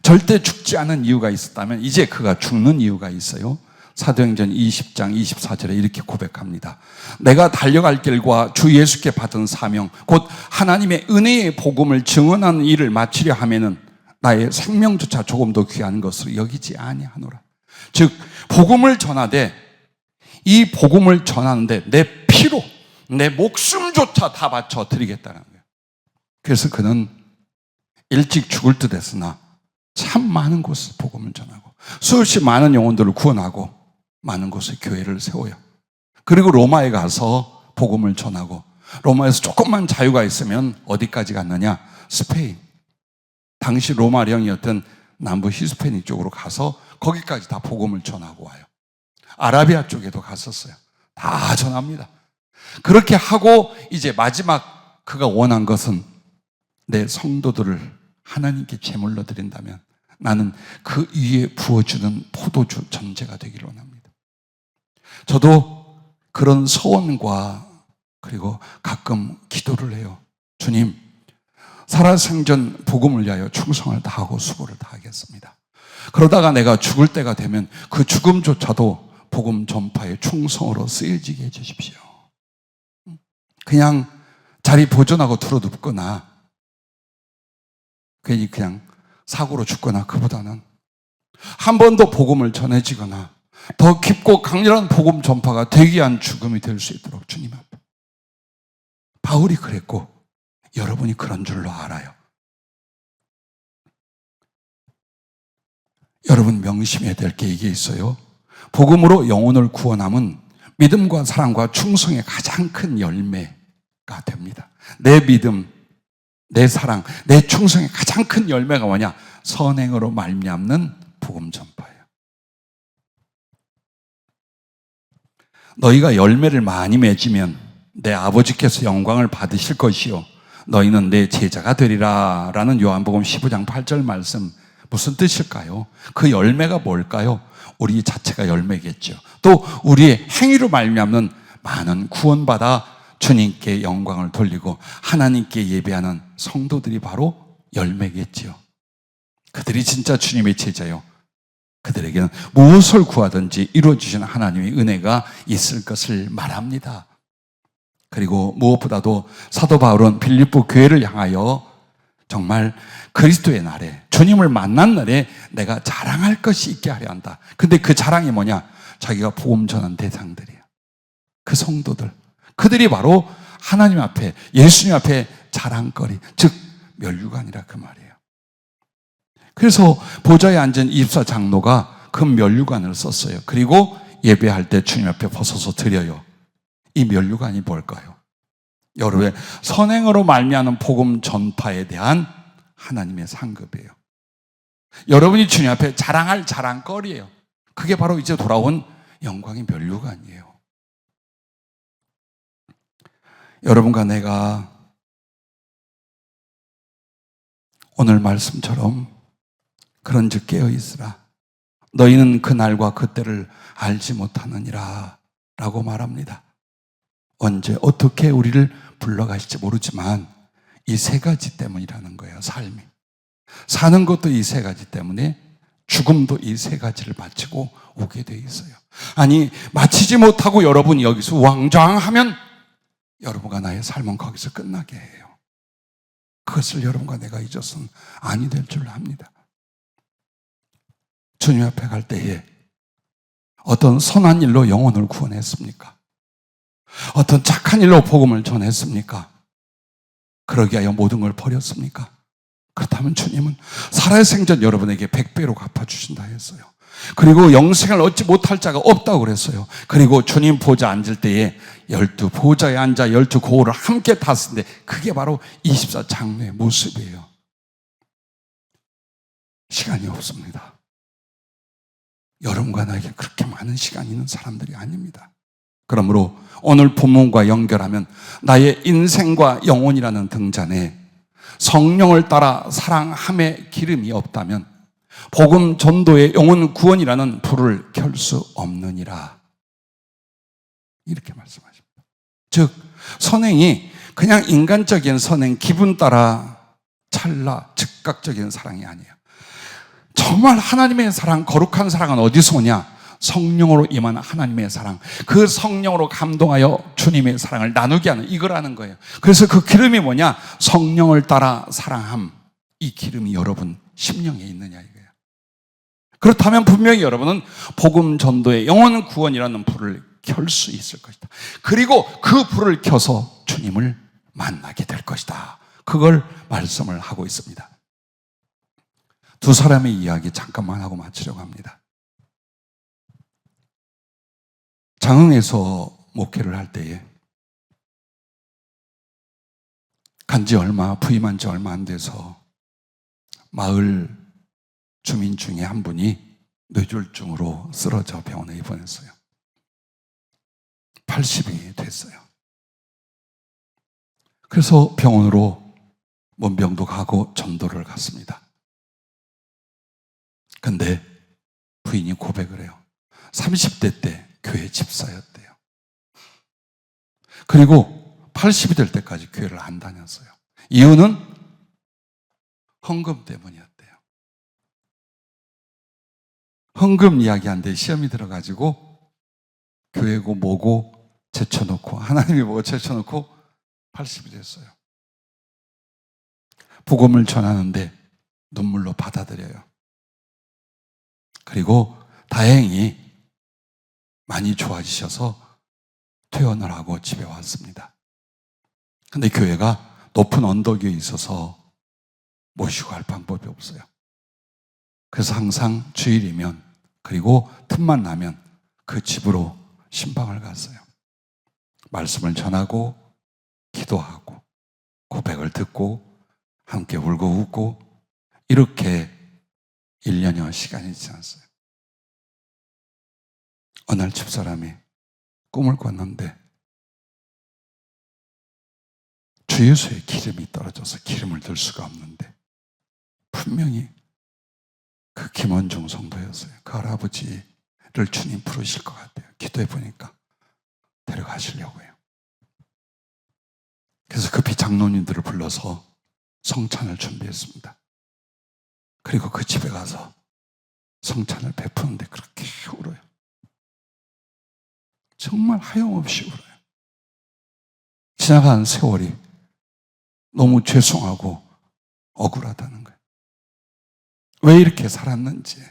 절대 죽지 않은 이유가 있었다면 이제 그가 죽는 이유가 있어요. 사도행전 20장 24절에 이렇게 고백합니다. 내가 달려갈 길과 주 예수께 받은 사명 곧 하나님의 은혜의 복음을 증언하는 일을 마치려 하면은 나의 생명조차 조금 더 귀한 것으로 여기지 아니하노라. 즉 복음을 전하되 이 복음을 전하는데 내 피로 내 목숨조차 다 바쳐 드리겠다는 거예요. 그래서 그는 일찍 죽을 듯 했으나 참 많은 곳에 복음을 전하고 수없이 많은 영혼들을 구원하고 많은 곳에 교회를 세워요. 그리고 로마에 가서 복음을 전하고 로마에서 조금만 자유가 있으면 어디까지 갔느냐? 스페인. 당시 로마령이었던 남부 히스패닉 쪽으로 가서 거기까지 다 복음을 전하고 와요. 아라비아 쪽에도 갔었어요. 다 전합니다. 그렇게 하고 이제 마지막 그가 원한 것은 내 성도들을 하나님께 제물로 드린다면 나는 그 위에 부어주는 포도주 전제가 되기를 원합니다. 저도 그런 소원과 그리고 가끔 기도를 해요. 주님, 살아생전 복음을 위하여 충성을 다하고 수고를 다하겠습니다. 그러다가 내가 죽을 때가 되면 그 죽음조차도 복음 전파의 충성으로 쓰여지게 해주십시오. 그냥 자리 보존하고 들어눕거나 괜히 그냥 사고로 죽거나 그보다는 한 번 더 복음을 전해지거나 더 깊고 강렬한 복음 전파가 되기 위한 죽음이 될 수 있도록 주님 앞에. 바울이 그랬고 여러분이 그런 줄로 알아요. 여러분 명심해야 될 게 이게 있어요. 복음으로 영혼을 구원함은 믿음과 사랑과 충성의 가장 큰 열매가 됩니다. 내 믿음, 내 사랑, 내 충성의 가장 큰 열매가 뭐냐? 선행으로 말미암는 복음 전파예요. 너희가 열매를 많이 맺으면 내 아버지께서 영광을 받으실 것이요 너희는 내 제자가 되리라 라는 요한복음 15장 8절 말씀 무슨 뜻일까요? 그 열매가 뭘까요? 우리 자체가 열매겠죠. 또 우리의 행위로 말미암는 많은 구원받아 주님께 영광을 돌리고 하나님께 예배하는 성도들이 바로 열매겠지요. 그들이 진짜 주님의 제자요. 그들에게는 무엇을 구하든지 이루어주시는 하나님의 은혜가 있을 것을 말합니다. 그리고 무엇보다도 사도 바울은 빌립보 교회를 향하여 정말 그리스도의 날에 주님을 만난 날에 내가 자랑할 것이 있게 하려 한다. 근데 그 자랑이 뭐냐? 자기가 복음 전한 대상들이에요. 그 성도들. 그들이 바로 하나님 앞에 예수님 앞에 자랑거리 즉 면류관이라 그 말이에요. 그래서 보좌에 앉은 24장로가 그 면류관을 썼어요. 그리고 예배할 때 주님 앞에 벗어서 드려요. 이 면류관이 뭘까요? 여러분의 선행으로 말미암는 복음 전파에 대한 하나님의 상급이에요. 여러분이 주님 앞에 자랑할 자랑거리예요. 그게 바로 이제 돌아온 영광의 면류관이에요. 여러분과 내가 오늘 말씀처럼 그런즉 깨어있으라. 너희는 그 날과 그때를 알지 못하느니라 라고 말합니다. 언제 어떻게 우리를 불러가실지 모르지만 이 세 가지 때문이라는 거예요. 삶이. 사는 것도 이 세 가지 때문에 죽음도 이 세 가지를 마치고 오게 돼 있어요. 아니 마치지 못하고 여러분이 여기서 왕좌하면 여러분과 나의 삶은 거기서 끝나게 해요. 그것을 여러분과 내가 잊어서는 아니 될 줄 압니다. 주님 앞에 갈 때에 어떤 선한 일로 영혼을 구원했습니까? 어떤 착한 일로 복음을 전했습니까? 그러기 위하여 모든 걸 버렸습니까? 그렇다면 주님은 살아생전 여러분에게 100배로 갚아주신다 했어요. 그리고 영생을 얻지 못할 자가 없다고 그랬어요. 그리고 주님 보좌 앉을 때에 12 보좌에 앉아 12 고울을 함께 탔는데 그게 바로 24 장로의 모습이에요. 시간이 없습니다. 여러분과 나에게 그렇게 많은 시간이 있는 사람들이 아닙니다. 그러므로 오늘 본문과 연결하면 나의 인생과 영혼이라는 등잔에 성령을 따라 사랑함의 기름이 없다면 복음 전도의 영혼 구원이라는 불을 켤 수 없느니라. 이렇게 말씀하십니다. 즉 선행이 그냥 인간적인 선행, 기분 따라 찰나 즉각적인 사랑이 아니에요. 정말 하나님의 사랑, 거룩한 사랑은 어디서 오냐? 성령으로 임한 하나님의 사랑, 그 성령으로 감동하여 주님의 사랑을 나누게 하는 이거라는 거예요. 그래서 그 기름이 뭐냐? 성령을 따라 사랑함. 이 기름이 여러분 심령에 있느냐 이거예요. 그렇다면 분명히 여러분은 복음 전도의 영혼 구원이라는 불을 켤 수 있을 것이다. 그리고 그 불을 켜서 주님을 만나게 될 것이다. 그걸 말씀을 하고 있습니다. 두 사람의 이야기 잠깐만 하고 마치려고 합니다. 장흥에서 목회를 할 때에 간지 얼마, 부임한 지 얼마 안 돼서 마을 주민 중에 한 분이 뇌졸중으로 쓰러져 병원에 입원했어요. 80이 됐어요. 그래서 병원으로 문병도 가고 전도를 갔습니다. 근데 부인이 고백을 해요. 30대 때 교회 집사였대요. 그리고 80이 될 때까지 교회를 안 다녔어요. 이유는 헌금 때문이었대요. 헌금 이야기하는데 시험이 들어가지고 교회고 뭐고 제쳐놓고 하나님이 뭐고 제쳐놓고 80이 됐어요. 복음을 전하는데 눈물로 받아들여요. 그리고 다행히 많이 좋아지셔서 퇴원을 하고 집에 왔습니다. 근데 교회가 높은 언덕 위에 있어서 모시고 갈 방법이 없어요. 그래서 항상 주일이면 그리고 틈만 나면 그 집으로 신방을 갔어요. 말씀을 전하고 기도하고 고백을 듣고 함께 울고 웃고 이렇게 1년여 시간이 지났어요. 어느 날 집사람이 꿈을 꿨는데 주 예수의 기름이 떨어져서 기름을 들 수가 없는데 분명히 그 김원중 성도였어요. 그 할아버지를 주님 부르실 것 같아요. 기도해 보니까 데려가시려고 해요. 그래서 급히 장로님들을 불러서 성찬을 준비했습니다. 그리고 그 집에 가서 성찬을 베푸는데 그렇게 울어요. 정말 하염없이 울어요. 지나간 세월이 너무 죄송하고 억울하다는 거예요. 왜 이렇게 살았는지.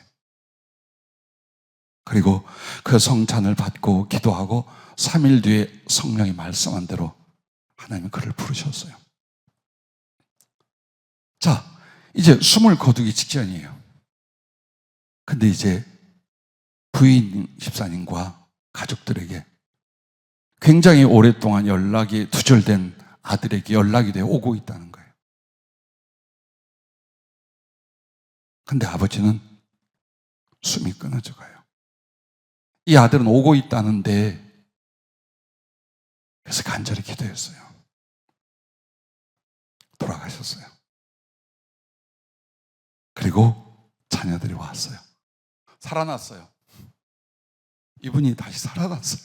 그리고 그 성찬을 받고 기도하고 3일 뒤에 성령이 말씀한 대로 하나님은 그를 부르셨어요. 자, 이제 숨을 거두기 직전이에요. 근데 이제 부인 집사님과 가족들에게 굉장히 오랫동안 연락이 두절된 아들에게 연락이 돼 오고 있다는 거예요. 근데 아버지는 숨이 끊어져 가요. 이 아들은 오고 있다는데 그래서 간절히 기도했어요. 돌아가셨어요. 그리고 자녀들이 왔어요. 살아났어요. 이분이 다시 살아났어요.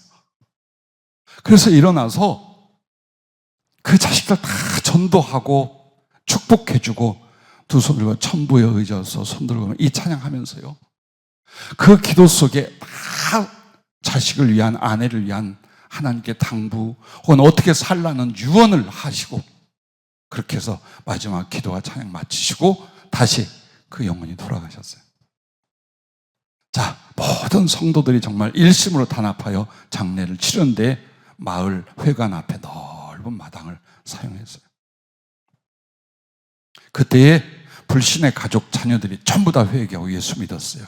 그래서 일어나서 그 자식들 다 전도하고 축복해주고 두 손 들고 천부에 의지해서 손 들고 이 찬양하면서요. 그 기도 속에 다 자식을 위한, 아내를 위한 하나님께 당부 혹은 어떻게 살라는 유언을 하시고 그렇게 해서 마지막 기도와 찬양 마치시고 다시 그 영혼이 돌아가셨어요. 자, 모든 성도들이 정말 일심으로 단합하여 장례를 치른데 마을 회관 앞에 넓은 마당을 사용했어요. 그때에 불신의 가족 자녀들이 전부 다 회개하고 예수 믿었어요.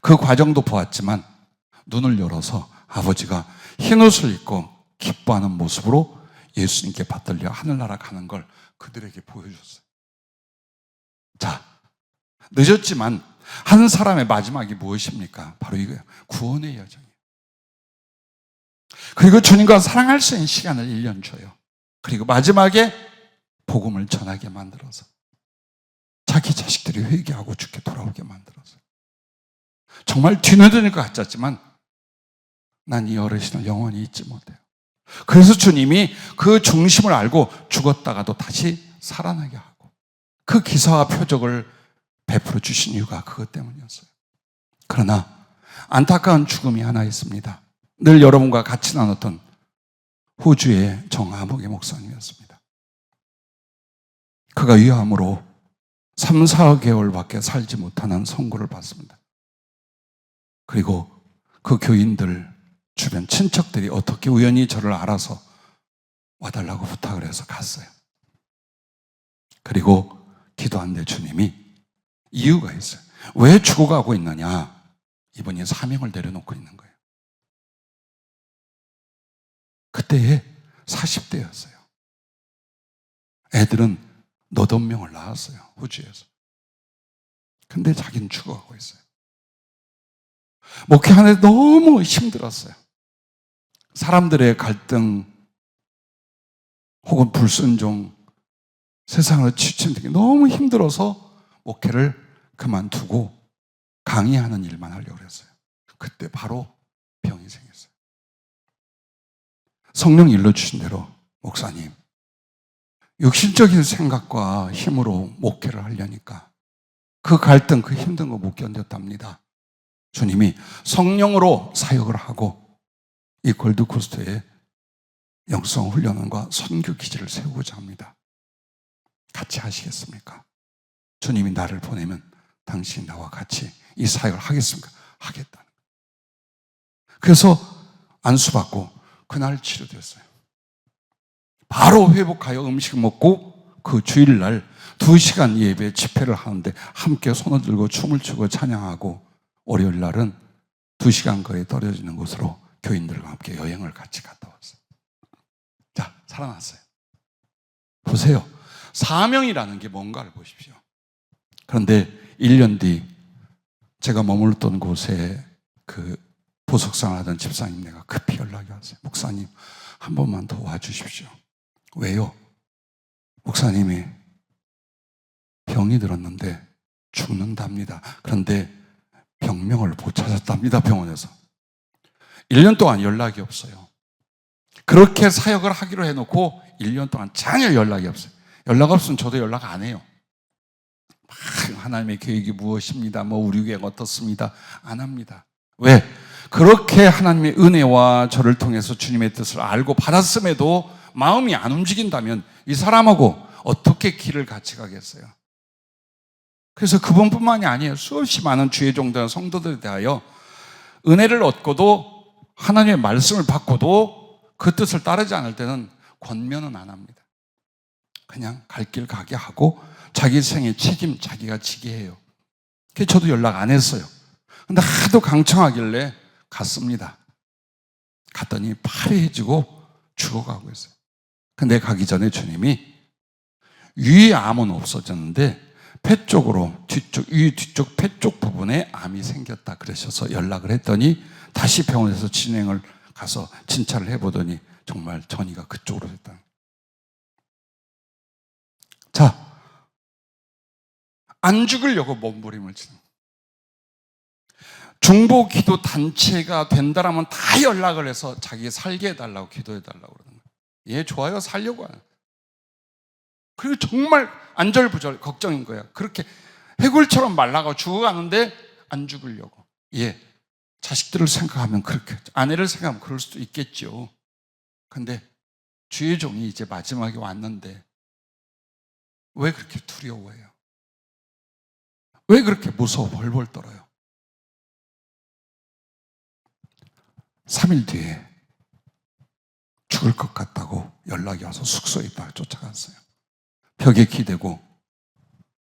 그 과정도 보았지만 눈을 열어서 아버지가 흰옷을 입고 기뻐하는 모습으로 예수님께 받들려 하늘나라 가는 걸 그들에게 보여줬어요. 자, 늦었지만 한 사람의 마지막이 무엇입니까? 바로 이거예요. 구원의 여정이에요. 그리고 주님과 사랑할 수 있는 시간을 1년 줘요. 그리고 마지막에 복음을 전하게 만들어서 자기 자식들이 회개하고 죽게 돌아오게 만들어서 정말 뒤늦을 것 같았지만 난 이 어르신을 영원히 잊지 못해요. 그래서 주님이 그 중심을 알고 죽었다가도 다시 살아나게 하고 그 기사와 표적을 베풀어 주신 이유가 그것 때문이었어요. 그러나 안타까운 죽음이 하나 있습니다. 늘 여러분과 같이 나눴던 호주의 정아목의 목사님이었습니다. 그가 위암으로 3, 4개월밖에 살지 못하는 선고를 받습니다. 그리고 그 교인들 주변 친척들이 어떻게 우연히 저를 알아서 와달라고 부탁을 해서 갔어요. 그리고 기도한데 주님이 이유가 있어요. 왜 죽어가고 있느냐? 이분이 사명을 내려놓고 있는 거예요. 그때에 40대였어요. 애들은 8명을 낳았어요. 호주에서. 근데 자기는 죽어가고 있어요. 목회하는데 너무 힘들었어요. 사람들의 갈등 혹은 불순종, 세상으로 치우친 게 너무 힘들어서 목회를 그만두고 강의하는 일만 하려고 했어요. 그때 바로 병이 생겼어요. 성령 일러주신 대로 목사님, 육신적인 생각과 힘으로 목회를 하려니까 그 갈등, 그 힘든 거 못 견뎠답니다. 주님이 성령으로 사역을 하고 이 골드코스트에 영성 훈련원과 선교 기지를 세우고자 합니다. 같이 하시겠습니까? 주님이 나를 보내면 당신이 나와 같이 이 사역을 하겠습니까? 하겠다는 거예요. 그래서 안수받고 그날 치료됐어요. 바로 회복하여 음식 먹고 그 주일날 2시간 예배 집회를 하는데 함께 손을 들고 춤을 추고 찬양하고 월요일 날은 2시간 거리에 떨어지는 곳으로 교인들과 함께 여행을 같이 갔다 왔어요. 자, 살아났어요. 보세요. 사명이라는 게 뭔가를 보십시오. 그런데 1년 뒤 제가 머물렀던 곳에 그 보석상을 하던 집사님네가 급히 연락이 왔어요. 목사님, 한 번만 더 와주십시오. 왜요? 목사님이 병이 들었는데 죽는답니다. 그런데 병명을 못 찾았답니다, 병원에서. 1년 동안 연락이 없어요. 그렇게 사역을 하기로 해놓고 1년 동안 전혀 연락이 없어요. 연락 없으면 저도 연락 안 해요. 하나님의 계획이 무엇입니다, 우리 계획 어떻습니다, 안 합니다. 왜? 그렇게 하나님의 은혜와 저를 통해서 주님의 뜻을 알고 받았음에도 마음이 안 움직인다면 이 사람하고 어떻게 길을 같이 가겠어요? 그래서 그분뿐만이 아니에요. 수없이 많은 주의 종들과 성도들에 대하여 은혜를 얻고도 하나님의 말씀을 받고도 그 뜻을 따르지 않을 때는 권면은 안 합니다. 그냥 갈 길 가게 하고 자기 생의 책임 자기가 지게 해요. 그래서 저도 연락 안 했어요. 근데 하도 강청하길래 갔습니다. 갔더니 파래해지고 죽어가고 있어요. 근데 가기 전에 주님이 위에 암은 없어졌는데 폐 쪽으로 위 뒤쪽 폐 쪽 부분에 암이 생겼다 그러셔서 연락을 했더니 다시 병원에서 진행을 가서 진찰을 해보더니 정말 전이가 그쪽으로 됐다. 자, 안 죽으려고 몸부림을 치는 중보 기도 단체가 된다라면 다 연락을 해서 자기 살게 해달라고 기도해달라고 그러는 거예요. 예, 좋아요, 살려고 하는. 그리고 정말 안절부절 걱정인 거야. 그렇게 해골처럼 말라가 죽어가는데 안 죽으려고. 예, 자식들을 생각하면 그렇게, 아내를 생각하면 그럴 수도 있겠죠. 근데 주의 종이 이제 마지막에 왔는데 왜 그렇게 두려워해요? 왜 그렇게 무서워 벌벌 떨어요? 3일 뒤에 죽을 것 같다고 연락이 와서 숙소에 있다가 쫓아갔어요. 벽에 기대고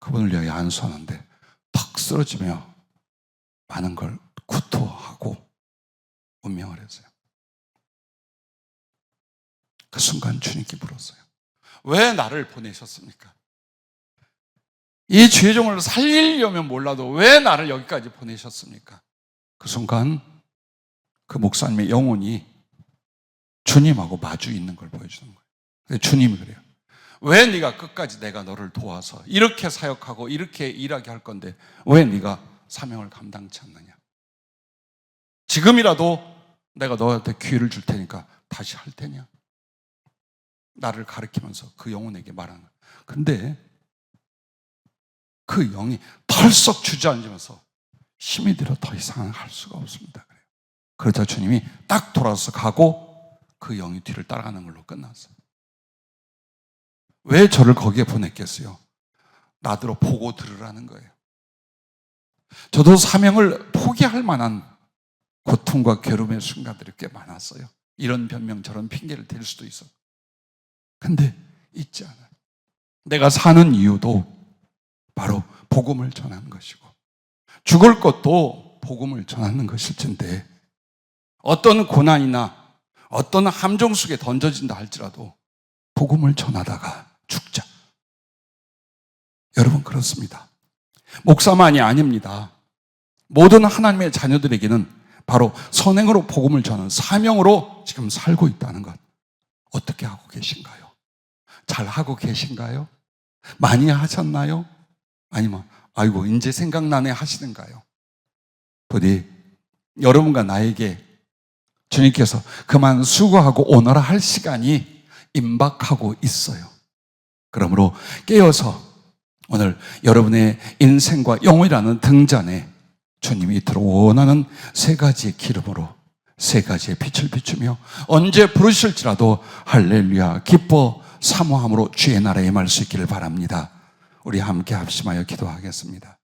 그분을 위하여 안수하는데 턱 쓰러지며 많은 걸 구토하고 운명을 했어요. 그 순간 주님께 물었어요. 왜 나를 보내셨습니까? 이 죄종을 살리려면 몰라도 왜 나를 여기까지 보내셨습니까? 그 순간 그 목사님의 영혼이 주님하고 마주 있는 걸 보여주는 거예요. 주님이 그래요. 왜 네가 끝까지 내가 너를 도와서 이렇게 사역하고 이렇게 일하게 할 건데 왜 네가 사명을 감당치 않느냐? 지금이라도 내가 너한테 기회를 줄 테니까 다시 할 테냐? 나를 가리키면서 그 영혼에게 말하는 거예요. 근데 그 영이 털썩 주저앉으면서 힘이 들어 더 이상은 할 수가 없습니다. 그러자 주님이 딱 돌아서 가고 그 영이 뒤를 따라가는 걸로 끝났어요. 왜 저를 거기에 보냈겠어요? 나더러 보고 들으라는 거예요. 저도 사명을 포기할 만한 고통과 괴로움의 순간들이 꽤 많았어요. 이런 변명 저런 핑계를 댈 수도 있어. 근데 있지 않아요. 내가 사는 이유도 바로 복음을 전하는 것이고 죽을 것도 복음을 전하는 것일 텐데 어떤 고난이나 어떤 함정 속에 던져진다 할지라도 복음을 전하다가 죽자. 여러분 그렇습니다. 목사만이 아닙니다. 모든 하나님의 자녀들에게는 바로 선행으로 복음을 전하는 사명으로 지금 살고 있다는 것. 어떻게 하고 계신가요? 잘 하고 계신가요? 많이 하셨나요? 아니면 아이고 이제 생각나네 하시는가요? 부디 여러분과 나에게 주님께서 그만 수고하고 오너라 할 시간이 임박하고 있어요. 그러므로 깨어서 오늘 여러분의 인생과 영혼이라는 등잔에 주님이 이토록 원하는 세 가지의 기름으로 세 가지의 빛을 비추며 언제 부르실지라도 할렐루야 기뻐 사모함으로 주의 나라에 임할 수 있기를 바랍니다. 우리 함께 합심하여 기도하겠습니다.